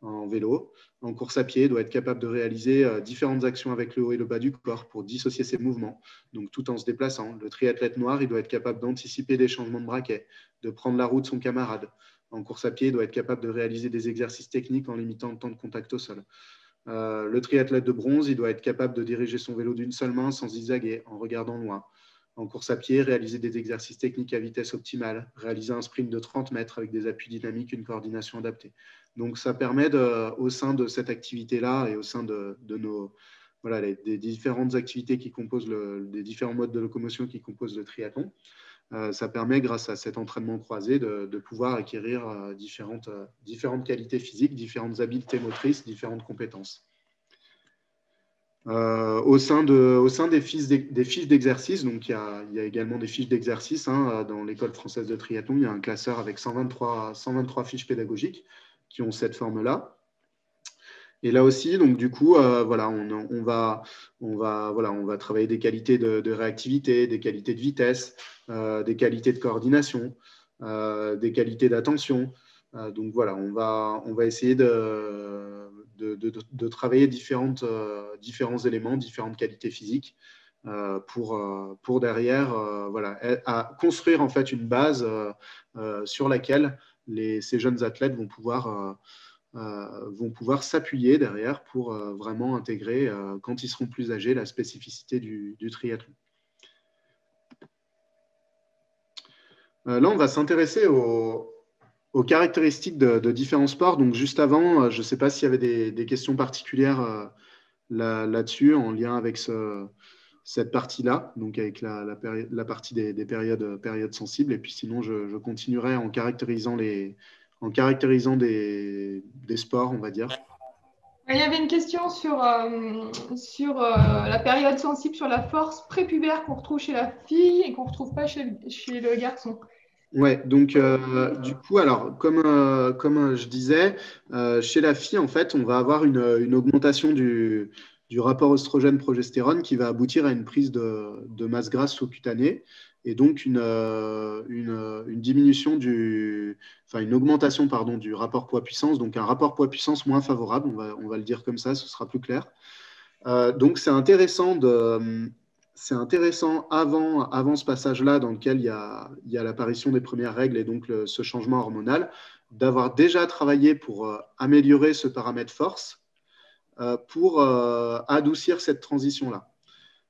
en vélo. En course à pied, il doit être capable de réaliser différentes actions avec le haut et le bas du corps pour dissocier ses mouvements, donc tout en se déplaçant. Le triathlète noir, il doit être capable d'anticiper des changements de braquet, de prendre la roue de son camarade. En course à pied, il doit être capable de réaliser des exercices techniques en limitant le temps de contact au sol. Le triathlète de bronze, il doit être capable de diriger son vélo d'une seule main sans zigzaguer, en regardant loin. En course à pied, réaliser des exercices techniques à vitesse optimale, réaliser un sprint de 30 mètres avec des appuis dynamiques, une coordination adaptée. Donc, ça permet au sein de cette activité-là et au sein de nos voilà, des différentes activités qui composent des différents modes de locomotion qui composent le triathlon, ça permet, grâce à cet entraînement croisé, de pouvoir acquérir différentes qualités physiques, différentes habiletés motrices, différentes compétences. Au sein des fiches d'exercice, donc il y a également des fiches d'exercice hein, dans l'école française de triathlon. Il y a un classeur avec 123 fiches pédagogiques qui ont cette forme-là. Et là aussi, donc du coup, voilà, on va travailler des qualités de réactivité, des qualités de vitesse, des qualités de coordination, des qualités d'attention. Donc voilà, on va essayer de travailler différents éléments, différentes qualités physiques pour derrière voilà, à construire en fait une base sur laquelle ces jeunes athlètes vont pouvoir s'appuyer derrière pour vraiment intégrer, quand ils seront plus âgés, la spécificité du triathlon. Là, on va s'intéresser aux caractéristiques de différents sports. Donc, juste avant, je ne sais pas s'il y avait des questions particulières là-dessus, en lien avec cette partie-là, donc avec la partie des périodes sensibles. Et puis sinon, je continuerai en caractérisant des sports, on va dire.
Il y avait une question sur la période sensible, sur la force prépubère qu'on retrouve chez la fille et qu'on ne retrouve pas chez le garçon.
Ouais, donc du coup, alors comme je disais, chez la fille, en fait, on va avoir une augmentation du rapport oestrogène-progestérone qui va aboutir à une prise de masse grasse sous-cutanée et donc une diminution une augmentation pardon, du rapport poids-puissance, donc un rapport poids-puissance moins favorable, on va le dire comme ça, ce sera plus clair. Donc c'est intéressant avant ce passage-là dans lequel il y a l'apparition des premières règles et donc ce changement hormonal, d'avoir déjà travaillé pour améliorer ce paramètre force pour adoucir cette transition-là.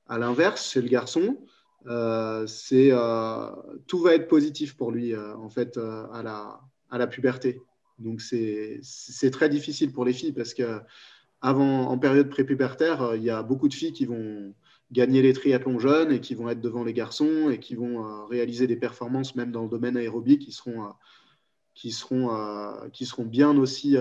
À l'inverse, chez le garçon, tout va être positif pour lui en fait à la puberté. Donc c'est très difficile pour les filles parce que en période prépubertaire, il y a beaucoup de filles qui vont gagner les triathlons jeunes et qui vont être devant les garçons et qui vont réaliser des performances même dans le domaine aérobie qui seront bien aussi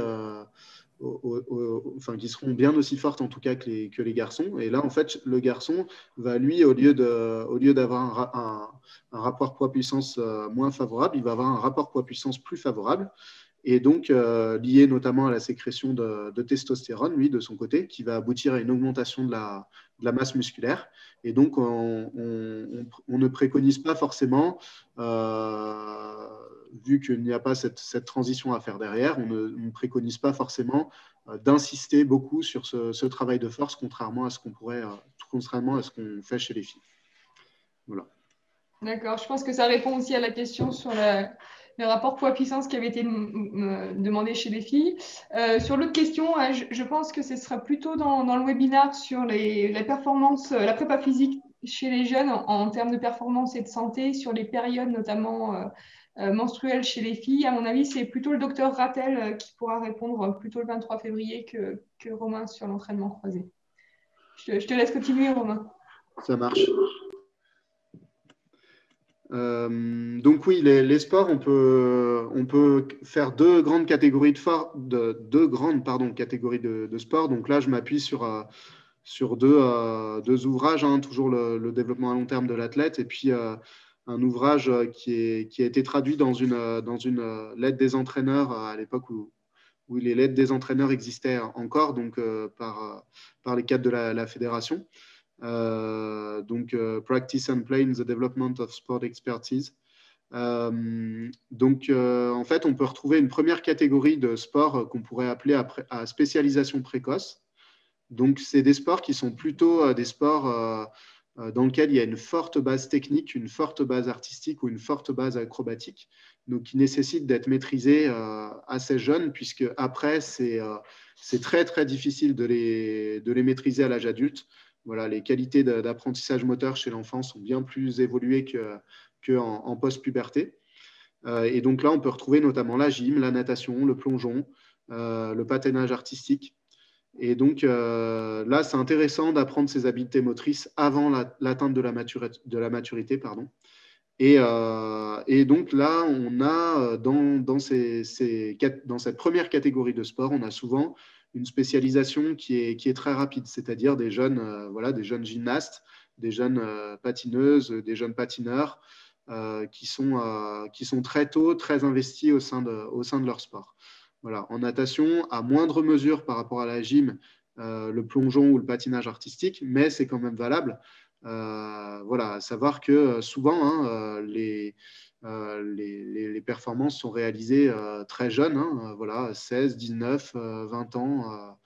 enfin, qui seront bien aussi fortes en tout cas que les garçons. Et là, en fait, le garçon va, lui, au lieu d'avoir un rapport poids-puissance moins favorable, il va avoir un rapport poids-puissance plus favorable. Et donc, lié notamment à la sécrétion de testostérone, lui, de son côté, qui va aboutir à une augmentation de la masse musculaire. Et donc, on ne préconise pas forcément, vu qu'il n'y a pas cette transition à faire derrière, on ne préconise pas forcément d'insister beaucoup sur ce travail de force, contrairement à ce qu'on fait chez les filles. Voilà.
D'accord, je pense que ça répond aussi à la question sur le rapport poids-puissance qui avait été demandé chez les filles. Sur l'autre question, je pense que ce sera plutôt dans le webinaire sur la performance, la prépa physique chez les jeunes en termes de performance et de santé, sur les périodes notamment menstruelles chez les filles. À mon avis, c'est plutôt le docteur Rattel qui pourra répondre plutôt le 23 février que Romain sur l'entraînement croisé. Je te laisse continuer, Romain.
Ça marche. Donc oui, les sports, on peut faire deux grandes catégories catégories de sports. Donc là, je m'appuie sur deux ouvrages, hein, toujours le développement à long terme de l'athlète, et puis un ouvrage qui a été traduit dans une lettre des entraîneurs à l'époque où les lettres des entraîneurs existaient encore, donc par les cadres de la fédération. Practice and Play in the Development of Sport Expertise. En fait, on peut retrouver une première catégorie de sports qu'on pourrait appeler à spécialisation précoce. Donc, c'est des sports qui sont plutôt des sports dans lesquels il y a une forte base technique, une forte base artistique ou une forte base acrobatique, donc qui nécessitent d'être maîtrisés assez jeunes, puisque après, c'est très, très difficile de les maîtriser à l'âge adulte. Voilà, les qualités d'apprentissage moteur chez l'enfant sont bien plus évoluées qu'en post-puberté. Et donc là, on peut retrouver notamment la gym, la natation, le plongeon, le patinage artistique. Et donc là, c'est intéressant d'apprendre ces habiletés motrices avant l'atteinte de la maturité. Pardon. Et donc là, on a dans cette première catégorie de sport, on a souvent une spécialisation qui est très rapide, c'est-à-dire des jeunes gymnastes, des jeunes patineuses, des jeunes patineurs qui sont très tôt très investis au sein de leur sport. Voilà. En natation, à moindre mesure par rapport à la gym, le plongeon ou le patinage artistique, mais c'est quand même valable. Voilà, à savoir que souvent, hein, les performances sont réalisées très jeunes, hein, voilà, 16, 19, 20 ans.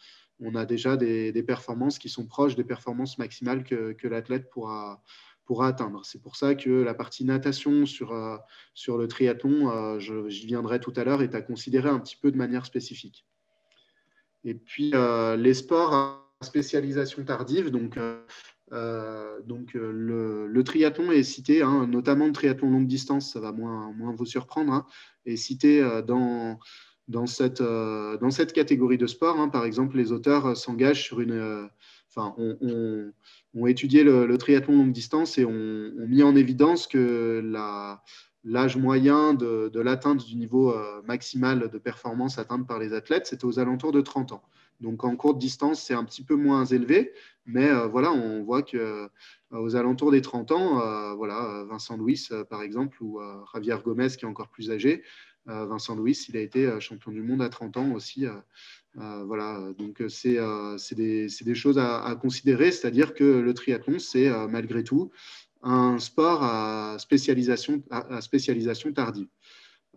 On a déjà des performances qui sont proches des performances maximales que l'athlète pourra atteindre. C'est pour ça que la partie natation sur le triathlon, j'y viendrai tout à l'heure, est à considérer un petit peu de manière spécifique. Et puis, les sports à spécialisation tardive, donc le triathlon est cité, hein, notamment le triathlon longue distance, ça va moins vous surprendre, hein, est cité dans cette catégorie de sport. Hein. Par exemple, les auteurs s'engagent sur ont étudié le triathlon longue distance et ont mis en évidence que l'âge moyen de l'atteinte du niveau maximal de performance atteinte par les athlètes, c'était aux alentours de 30 ans. Donc en courte distance, c'est un petit peu moins élevé, mais voilà, on voit qu'aux alentours des 30 ans, voilà, Vincent Louis, par exemple, ou Javier Gomez, qui est encore plus âgé, Vincent Louis, il a été champion du monde à 30 ans aussi. Voilà, donc c'est des choses à considérer, c'est-à-dire que le triathlon, c'est malgré tout un sport à spécialisation tardive.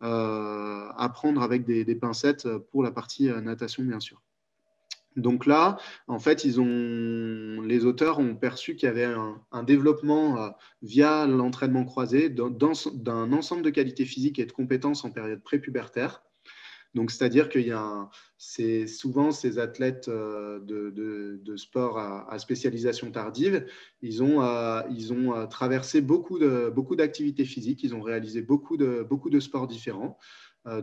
À prendre avec des pincettes pour la partie natation, bien sûr. Donc là, en fait, les auteurs ont perçu qu'il y avait un développement via l'entraînement croisé d'un ensemble de qualités physiques et de compétences en période prépubertaire. Donc, c'est-à-dire c'est souvent ces athlètes de sport à spécialisation tardive, ils ont traversé beaucoup d'activités physiques, ils ont réalisé beaucoup de sports différents.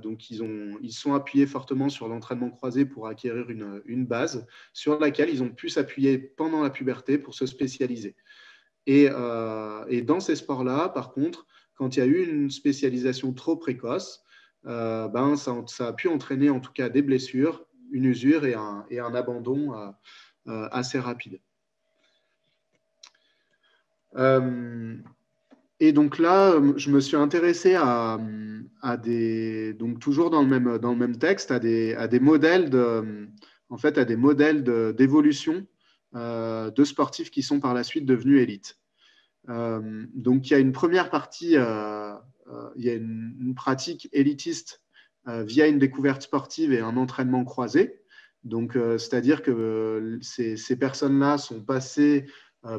Donc, ils sont appuyés fortement sur l'entraînement croisé pour acquérir une base sur laquelle ils ont pu s'appuyer pendant la puberté pour se spécialiser. Et dans ces sports-là, par contre, quand il y a eu une spécialisation trop précoce, ça a pu entraîner en tout cas des blessures, une usure et un abandon assez rapide. Et donc là, je me suis intéressé donc toujours dans le même texte, à des modèles d'évolution de sportifs qui sont par la suite devenus élites. Donc il y a une première partie, il y a une pratique élitiste via une découverte sportive et un entraînement croisé. Donc c'est-à-dire que ces personnes-là sont passées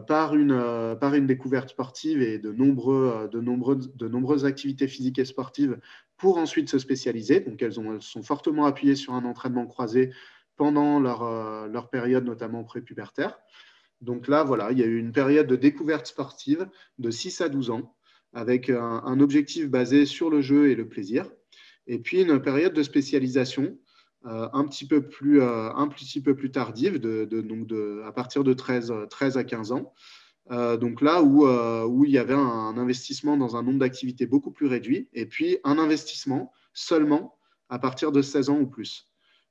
par une découverte sportive et de nombreuses activités physiques et sportives pour ensuite se spécialiser. Donc elles sont fortement appuyées sur un entraînement croisé pendant leur période, notamment prépubertaire. Donc là, voilà, il y a eu une période de découverte sportive de 6 à 12 ans avec un objectif basé sur le jeu et le plaisir. Et puis une période de spécialisation un petit peu plus tardive, à partir de 13 à 15 ans. Donc là où il y avait un investissement dans un nombre d'activités beaucoup plus réduit et puis un investissement seulement à partir de 16 ans ou plus.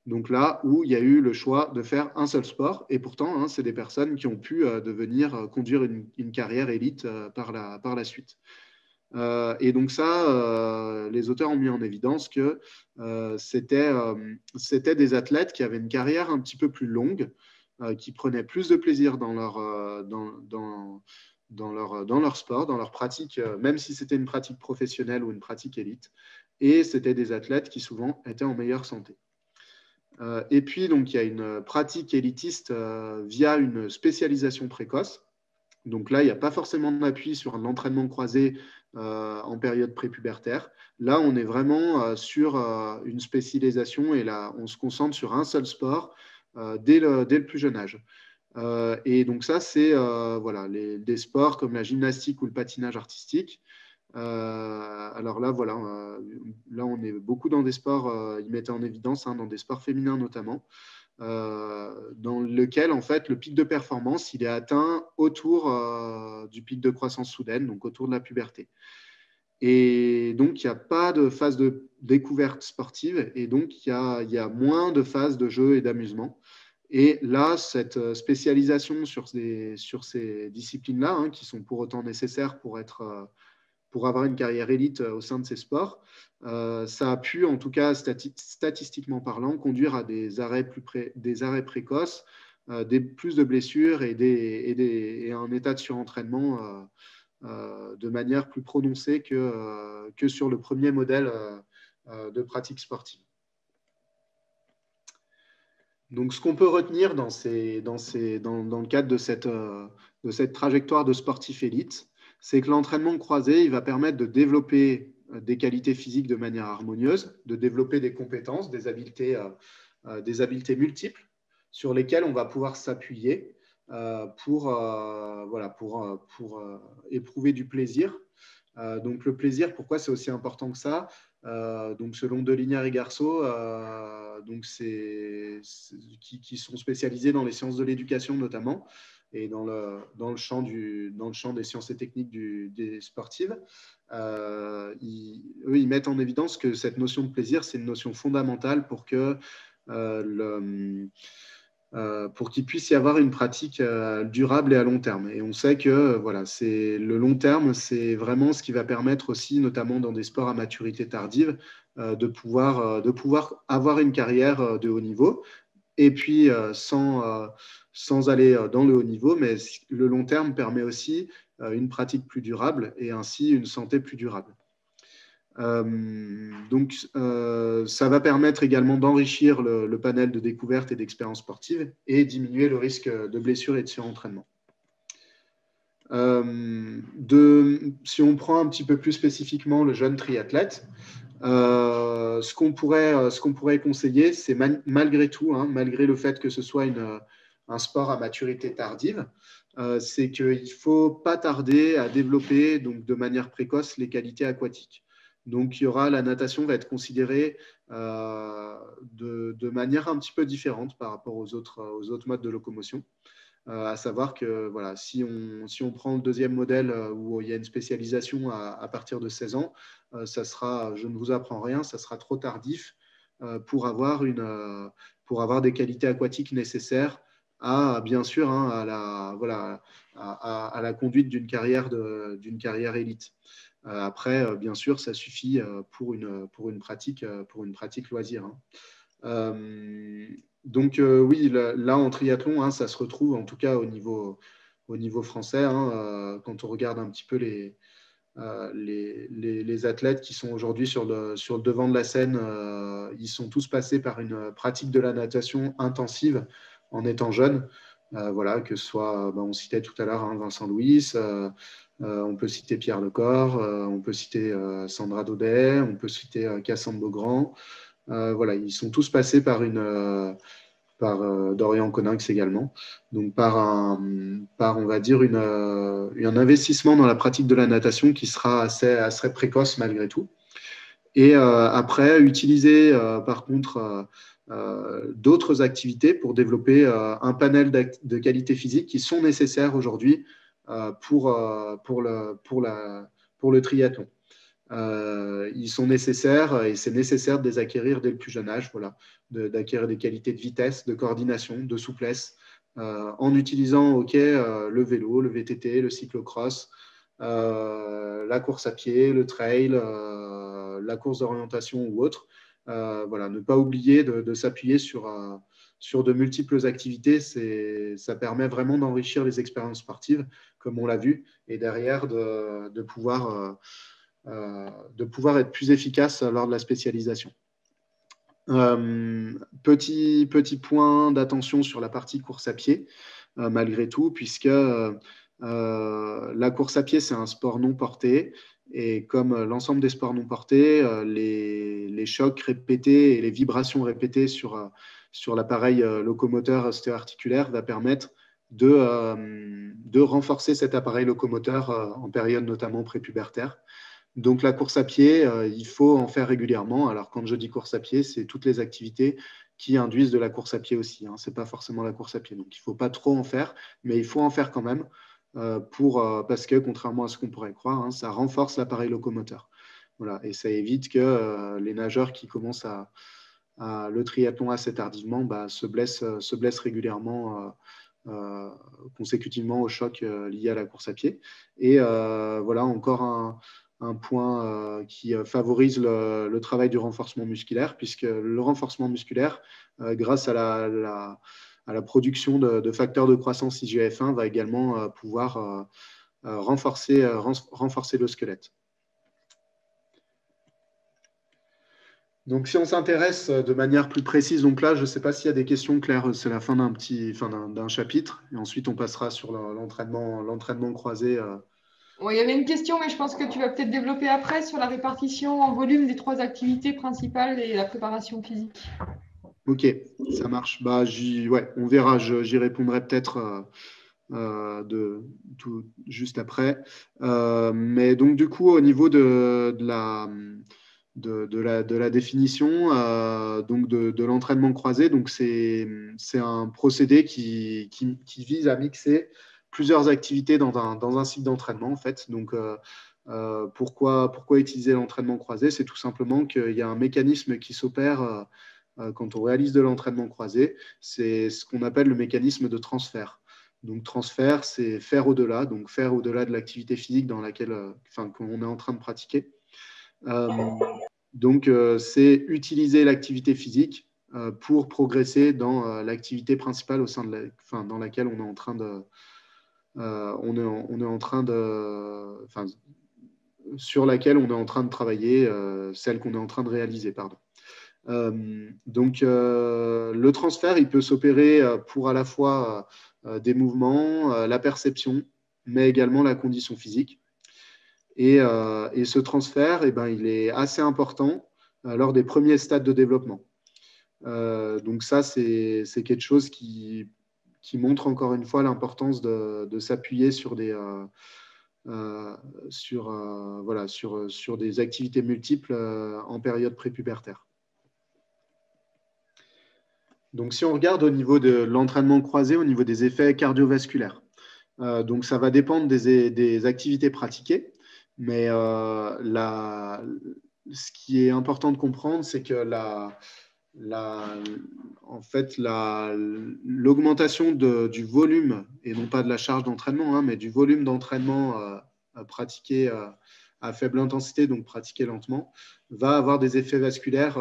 Donc là où il y a eu le choix de faire un seul sport et pourtant, c'est des personnes qui ont pu conduire une carrière élite par la suite. Et donc ça, les auteurs ont mis en évidence que c'était des athlètes qui avaient une carrière un petit peu plus longue, qui prenaient plus de plaisir dans leur sport, dans leur pratique, même si c'était une pratique professionnelle ou une pratique élite. Et c'était des athlètes qui souvent étaient en meilleure santé. Et puis, donc, il y a une pratique élitiste via une spécialisation précoce. Donc là, il n'y a pas forcément d'appui sur l'entraînement croisé en période prépubertaire. Là, on est vraiment sur une spécialisation et là, on se concentre sur un seul sport dès le plus jeune âge. Et donc ça, c'est des sports comme la gymnastique ou le patinage artistique. Alors là, voilà, là, on est beaucoup dans des sports, ils mettaient en évidence, dans des sports féminins notamment. Dans lequel, en fait, le pic de performance, il est atteint autour du pic de croissance soudaine, donc autour de la puberté. Et donc, il n'y a pas de phase de découverte sportive, et donc, il y a moins de phases de jeu et d'amusement. Et là, cette spécialisation sur ces disciplines-là, qui sont pour autant nécessaires pour avoir une carrière élite au sein de ces sports, ça a pu, en tout cas statistiquement parlant, conduire à des arrêts précoces, plus de blessures et un état de surentraînement de manière plus prononcée que sur le premier modèle de pratique sportive. Donc, ce qu'on peut retenir dans le cadre de cette trajectoire de sportif élite, c'est que l'entraînement croisé, il va permettre de développer des qualités physiques de manière harmonieuse, de développer des compétences, des habiletés multiples sur lesquelles on va pouvoir s'appuyer pour éprouver du plaisir. Donc le plaisir, pourquoi c'est aussi important que ça? Donc selon Delignières et Garceau, qui sont spécialisés dans les sciences de l'éducation notamment, et dans le champ des sciences et techniques des sportives, ils mettent en évidence que cette notion de plaisir, c'est une notion fondamentale pour qu'il puisse y avoir une pratique durable et à long terme. Et on sait que le long terme, c'est vraiment ce qui va permettre aussi, notamment dans des sports à maturité tardive, de pouvoir avoir une carrière de haut niveau. Et puis, sans aller dans le haut niveau, mais le long terme permet aussi une pratique plus durable et ainsi une santé plus durable. Donc, ça va permettre également d'enrichir le panel de découvertes et d'expériences sportives et diminuer le risque de blessures et de surentraînement. Si on prend un petit peu plus spécifiquement le jeune triathlète, Ce qu'on pourrait conseiller, c'est malgré tout, hein, malgré le fait que ce soit un sport à maturité tardive, c'est qu'il ne faut pas tarder à développer donc, de manière précoce les qualités aquatiques. Donc, la natation va être considérée de manière un petit peu différente par rapport aux autres modes de locomotion. À savoir que voilà, si on prend le deuxième modèle où il y a une spécialisation à partir de 16 ans, ça sera, je ne vous apprends rien, ça sera trop tardif pour avoir des qualités aquatiques nécessaires bien sûr, hein, à la conduite d'une carrière élite. Après, bien sûr, ça suffit pour une pratique loisir. Hein. Donc oui, là en triathlon, hein, ça se retrouve en tout cas au niveau français. Hein, quand on regarde un petit peu les athlètes qui sont aujourd'hui sur le devant de la scène, ils sont tous passés par une pratique de la natation intensive en étant jeunes. Voilà, que ce soit, on citait tout à l'heure hein, Vincent Louis, on peut citer Pierre Lecor, on peut citer Sandra Daudet, on peut citer Cassandre Beaugrand. Voilà, ils sont tous passés par Dorian Coninx également, donc par on va dire un investissement dans la pratique de la natation qui sera assez précoce malgré tout. Et après, utiliser par contre d'autres activités pour développer un panel de qualités physiques qui sont nécessaires aujourd'hui pour le triathlon. Ils sont nécessaires et c'est nécessaire de les acquérir dès le plus jeune âge, voilà, d'acquérir des qualités de vitesse, de coordination, de souplesse, en utilisant le vélo, le VTT, le cyclocross, la course à pied, le trail, la course d'orientation ou autre. Voilà, ne pas oublier de s'appuyer sur de multiples activités, ça permet vraiment d'enrichir les expériences sportives, comme on l'a vu, et derrière de pouvoir être plus efficace lors de la spécialisation. Petit point d'attention sur la partie course à pied, malgré tout, puisque la course à pied, c'est un sport non porté. Et comme l'ensemble des sports non portés, les chocs répétés et les vibrations répétées sur l'appareil locomoteur ostéo-articulaire va permettre de renforcer cet appareil locomoteur en période notamment prépubertaire. Donc la course à pied, il faut en faire régulièrement. Alors quand je dis course à pied, c'est toutes les activités qui induisent de la course à pied aussi. Hein. Ce n'est pas forcément la course à pied. Donc il ne faut pas trop en faire, mais il faut en faire quand même parce que contrairement à ce qu'on pourrait croire, hein, ça renforce l'appareil locomoteur. Voilà. Et ça évite que les nageurs qui commencent le triathlon assez tardivement se blessent régulièrement consécutivement au choc lié à la course à pied. Et voilà encore un point qui favorise le travail du renforcement musculaire, puisque le renforcement musculaire, grâce à la production de facteurs de croissance IGF-1, va également pouvoir renforcer le squelette. Donc, si on s'intéresse de manière plus précise, donc là, je ne sais pas s'il y a des questions, Claire, c'est la fin d'un chapitre, et ensuite on passera sur l'entraînement croisé.
Il y avait une question, mais je pense que tu vas peut-être développer après sur la répartition en volume des 3 activités principales et la préparation physique.
Ok, ça marche. On verra, j'y répondrai peut-être juste après. Mais donc, du coup, au niveau de la définition donc de l'entraînement croisé, donc c'est un procédé qui vise à mixer plusieurs activités dans un cycle d'entraînement en fait. Donc pourquoi utiliser l'entraînement croisé? C'est tout simplement qu'il y a un mécanisme qui s'opère quand on réalise de l'entraînement croisé, c'est ce qu'on appelle le mécanisme de transfert. Donc transfert, c'est faire au-delà, donc faire au-delà de l'activité physique dans laquelle qu'on est en train de pratiquer. Donc, c'est utiliser l'activité physique pour progresser dans l'activité principale dans laquelle on est en train sur laquelle on est en train de travailler, celle qu'on est en train de réaliser, pardon. Donc, le transfert, il peut s'opérer pour à la fois des mouvements, la perception, mais également la condition physique. Et ce transfert, il est assez important lors des premiers stades de développement. Donc ça, c'est quelque chose qui montre encore une fois l'importance de s'appuyer sur des, sur des activités multiples en période prépubertaire. Donc, si on regarde au niveau de l'entraînement croisé, au niveau des effets cardiovasculaires, donc ça va dépendre des activités pratiquées, mais ce qui est important de comprendre, c'est que l'augmentation du volume, et non pas de la charge d'entraînement, hein, mais du volume d'entraînement pratiqué à faible intensité, donc pratiqué lentement, va avoir des effets vasculaires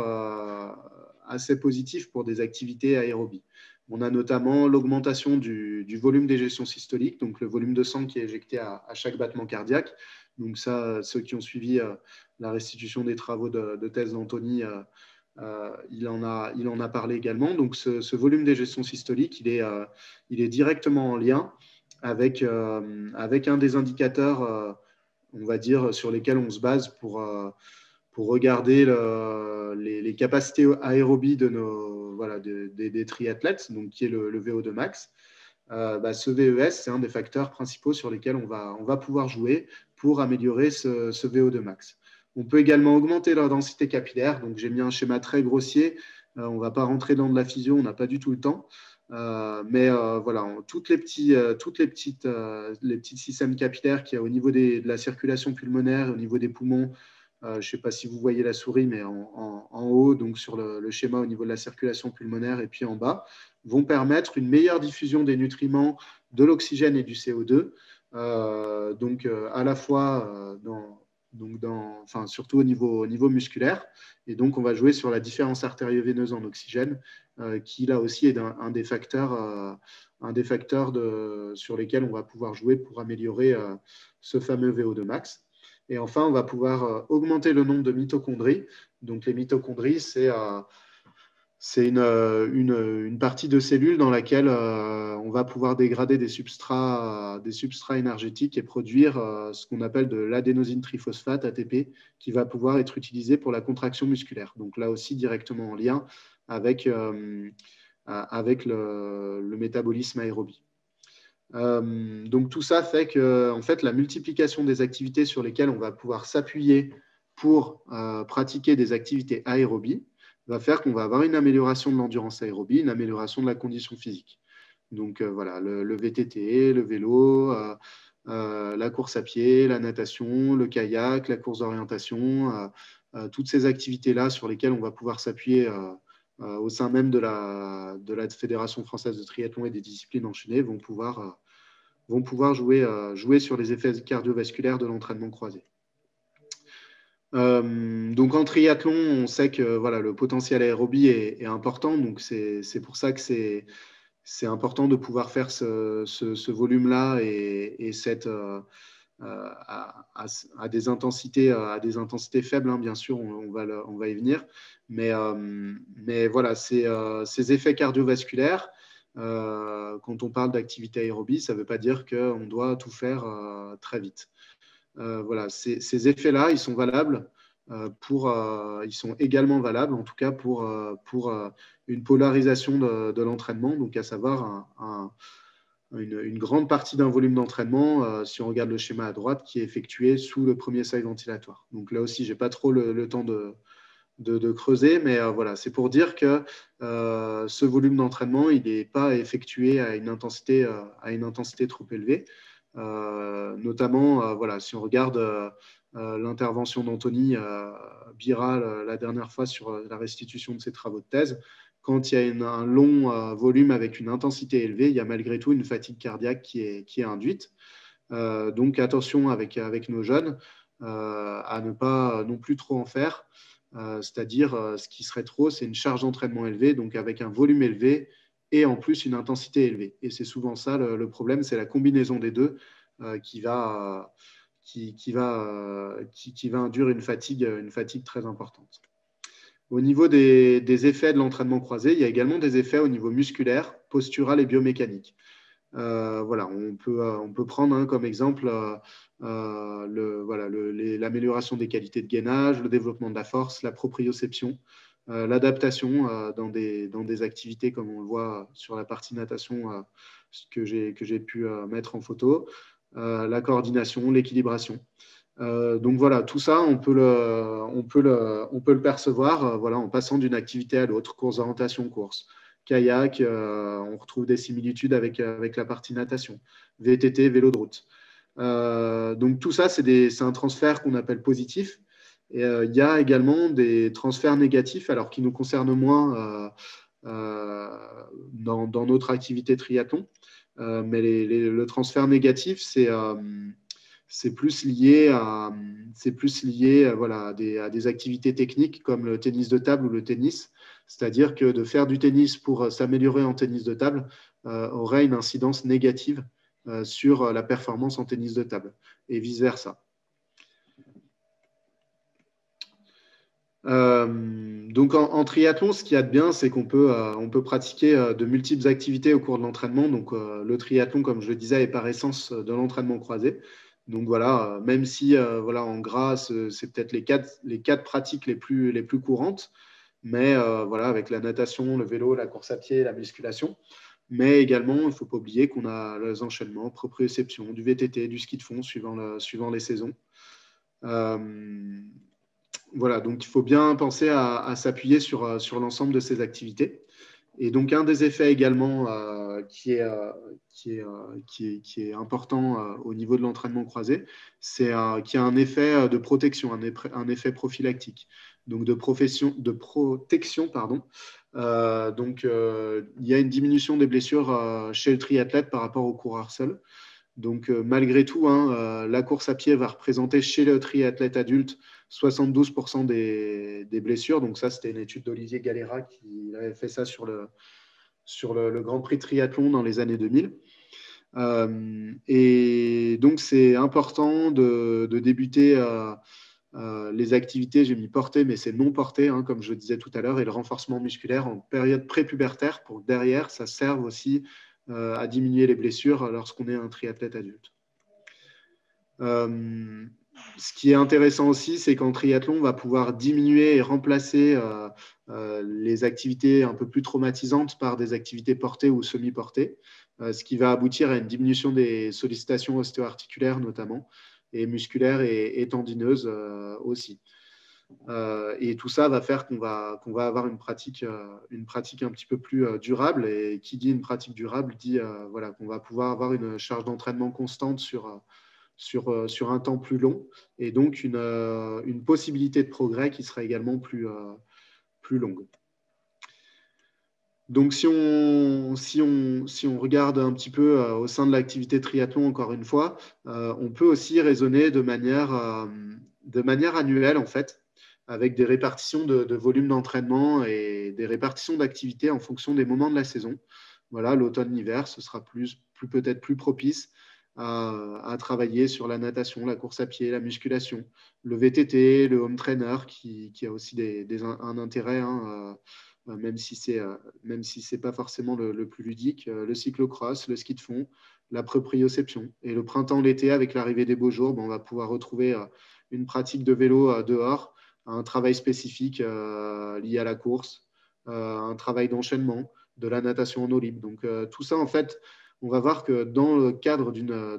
assez positifs pour des activités aérobies. On a notamment l'augmentation du volume d'éjection systolique, donc le volume de sang qui est éjecté à chaque battement cardiaque. Donc ça, ceux qui ont suivi la restitution des travaux de thèse d'Anthony, il en a parlé également. Donc ce volume d'éjection systolique, il est directement en lien avec un des indicateurs, on va dire, sur lesquels on se base pour regarder les capacités aérobies des triathlètes, donc qui est le VO2 max. Ce VES, c'est un des facteurs principaux sur lesquels on va pouvoir jouer pour améliorer ce VO2 max. On peut également augmenter la densité capillaire. Donc, j'ai mis un schéma très grossier. On ne va pas rentrer dans de la physio, on n'a pas du tout le temps. Voilà, tous les petits systèmes capillaires qu'il y a au niveau de la circulation pulmonaire, au niveau des poumons. Je ne sais pas si vous voyez la souris, mais en haut, donc sur le schéma au niveau de la circulation pulmonaire, et puis en bas, vont permettre une meilleure diffusion des nutriments, de l'oxygène et du CO2, à la fois surtout au niveau musculaire. Et donc, on va jouer sur la différence artério-veineuse en oxygène, qui là aussi est un des facteurs sur lesquels on va pouvoir jouer pour améliorer ce fameux VO2 max. Et enfin, on va pouvoir augmenter le nombre de mitochondries. Donc, les mitochondries, c'est une partie de cellules dans laquelle on va pouvoir dégrader des substrats énergétiques et produire ce qu'on appelle de l'adénosine triphosphate, ATP, qui va pouvoir être utilisé pour la contraction musculaire. Donc là aussi, directement en lien avec le métabolisme aérobie. Donc tout ça fait que en fait, la multiplication des activités sur lesquelles on va pouvoir s'appuyer pour pratiquer des activités aérobies va faire qu'on va avoir une amélioration de l'endurance aérobie, une amélioration de la condition physique. Donc voilà, le VTT, le vélo, la course à pied, la natation, le kayak, la course d'orientation, toutes ces activités-là sur lesquelles on va pouvoir s'appuyer au sein même de la Fédération française de triathlon et des disciplines enchaînées vont pouvoir jouer sur les effets cardiovasculaires de l'entraînement croisé. Donc en triathlon, on sait que voilà, le potentiel aérobie est important, donc c'est pour ça que c'est important de pouvoir faire ce volume-là et à des intensités faibles, hein, bien sûr, on va y venir, mais voilà, ces effets cardiovasculaires, quand on parle d'activité aérobie, ça ne veut pas dire qu'on doit tout faire très vite. Voilà, ces effets-là, ils sont valables ils sont également valables, en tout cas pour une polarisation de l'entraînement, donc à savoir une grande partie d'un volume d'entraînement, si on regarde le schéma à droite, qui est effectué sous le premier seuil ventilatoire. Donc là aussi, je n'ai pas trop le temps de creuser, mais voilà, c'est pour dire que ce volume d'entraînement, il n'est pas effectué à une intensité trop élevée. Notamment, voilà, si on regarde l'intervention d'Anthony Bira la dernière fois sur la restitution de ses travaux de thèse, quand il y a un long volume avec une intensité élevée, il y a malgré tout une fatigue cardiaque qui est induite. Donc attention avec nos jeunes à ne pas non plus trop en faire. C'est-à-dire, ce qui serait trop, c'est une charge d'entraînement élevée, donc avec un volume élevé et en plus une intensité élevée. Et c'est souvent ça le problème, c'est la combinaison des deux qui va induire une fatigue très importante. Au niveau des effets de l'entraînement croisé, il y a également des effets au niveau musculaire, postural et biomécanique. Voilà, on peut prendre comme exemple l'amélioration des qualités de gainage, le développement de la force, la proprioception, l'adaptation dans des activités comme on le voit sur la partie natation que j'ai pu mettre en photo, la coordination, l'équilibration. Donc voilà, tout ça, on peut le percevoir voilà, en passant d'une activité à l'autre, course d'orientation, course. Kayak, on retrouve des similitudes avec la partie natation. VTT, vélo de route. Donc tout ça, c'est un transfert qu'on appelle positif. Et il y a également des transferts négatifs, alors qui nous concernent moins dans notre activité triathlon. Mais le transfert négatif, c'est plus lié voilà, à des activités techniques comme le tennis de table ou le tennis. C'est-à-dire que de faire du tennis pour s'améliorer en tennis de table aurait une incidence négative sur la performance en tennis de table et vice-versa. Donc en triathlon, ce qu'il y a de bien, c'est qu'on peut pratiquer de multiples activités au cours de l'entraînement. Donc le triathlon, comme je le disais, est par essence de l'entraînement croisé. Donc voilà, même si voilà, en gras, c'est peut-être les quatre pratiques les plus courantes, mais voilà, avec la natation, le vélo, la course à pied, la musculation. Mais également, il ne faut pas oublier qu'on a les enchaînements, proprioception, du VTT, du ski de fond, suivant les saisons. Voilà, donc il faut bien penser à s'appuyer sur l'ensemble de ces activités. Et donc, un des effets également qui est important au niveau de l'entraînement croisé, c'est qu'il y a un effet de protection, un effet prophylactique, donc de protection, pardon. Donc, il y a une diminution des blessures chez le triathlète par rapport au coureur seul. Donc, malgré tout, la course à pied va représenter chez le triathlète adulte 72% des blessures. Donc, ça, c'était une étude d'Olivier Galera qui avait fait ça sur le Grand Prix de triathlon dans les années 2000. Et donc, c'est important de débuter les activités, j'ai mis portée, mais c'est non portée, comme je le disais tout à l'heure, et le renforcement musculaire en période prépubertaire pour que derrière, ça serve aussi à diminuer les blessures lorsqu'on est un triathlète adulte. Ce qui est intéressant aussi, c'est qu'en triathlon, on va pouvoir diminuer et remplacer les activités un peu plus traumatisantes par des activités portées ou semi-portées, ce qui va aboutir à une diminution des sollicitations ostéo-articulaires notamment, et musculaires et tendineuses aussi. Et tout ça va faire qu'on va avoir une pratique un petit peu plus durable. Et qui dit une pratique durable dit voilà, qu'on va pouvoir avoir une charge d'entraînement constante sur un temps plus long, et donc une possibilité de progrès qui sera également plus longue. Donc, si on regarde un petit peu au sein de l'activité triathlon, encore une fois, on peut aussi raisonner de manière annuelle, en fait, avec des répartitions de volume d'entraînement et des répartitions d'activités en fonction des moments de la saison. Voilà, l'automne, l'hiver, ce sera peut-être plus propice à travailler sur la natation, la course à pied, la musculation, le VTT, le home trainer qui a aussi un intérêt, même si c'est pas forcément le plus ludique, le cyclocross, le ski de fond, la proprioception. Et le printemps, l'été, avec l'arrivée des beaux jours, on va pouvoir retrouver une pratique de vélo dehors, un travail spécifique lié à la course, un travail d'enchaînement, de la natation en eau libre. Donc tout ça, en fait, on va voir que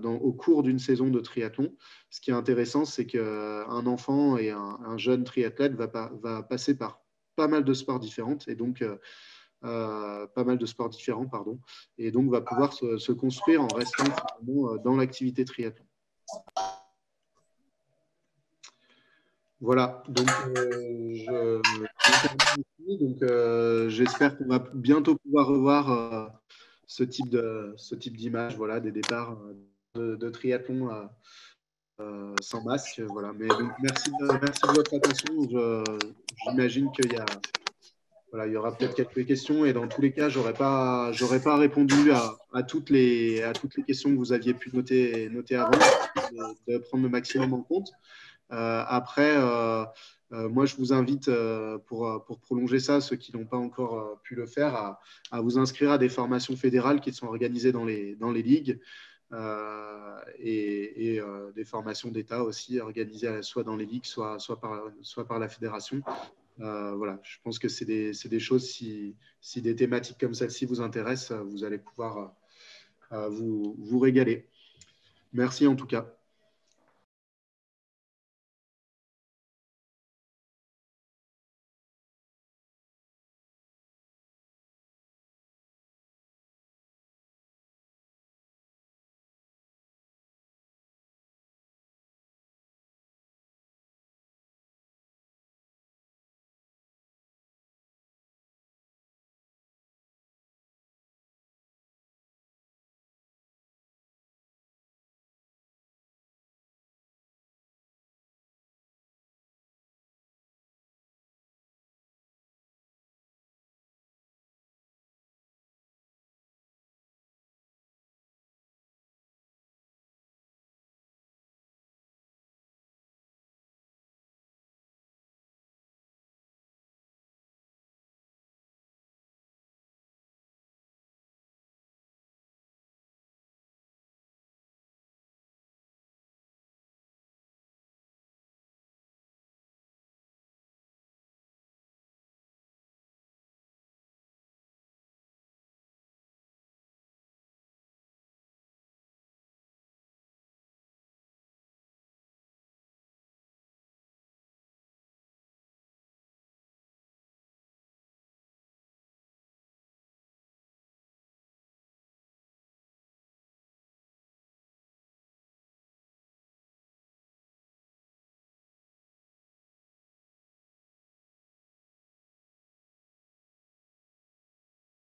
au cours d'une saison de triathlon, ce qui est intéressant, c'est qu'un enfant et un jeune triathlète va passer par pas mal de sports différents, et donc et donc va pouvoir se construire en restant dans l'activité triathlon. Voilà, donc j'espère qu'on va bientôt pouvoir revoir ce type d'image, voilà, des départs de triathlon sans masque, voilà. Mais donc, merci de votre attention. J'imagine qu'il y aura peut-être quelques questions, et dans tous les cas, j'aurais pas répondu à toutes les questions que vous aviez pu noter avant, de prendre le maximum en compte. Après, moi, je vous invite, pour prolonger ça, ceux qui n'ont pas encore pu le faire, à vous inscrire à des formations fédérales qui sont organisées dans les ligues et des formations d'État aussi organisées soit dans les ligues, soit par la fédération. Voilà, je pense que c'est des choses, si des thématiques comme celle-ci vous intéressent, vous allez pouvoir vous régaler. Merci en tout cas.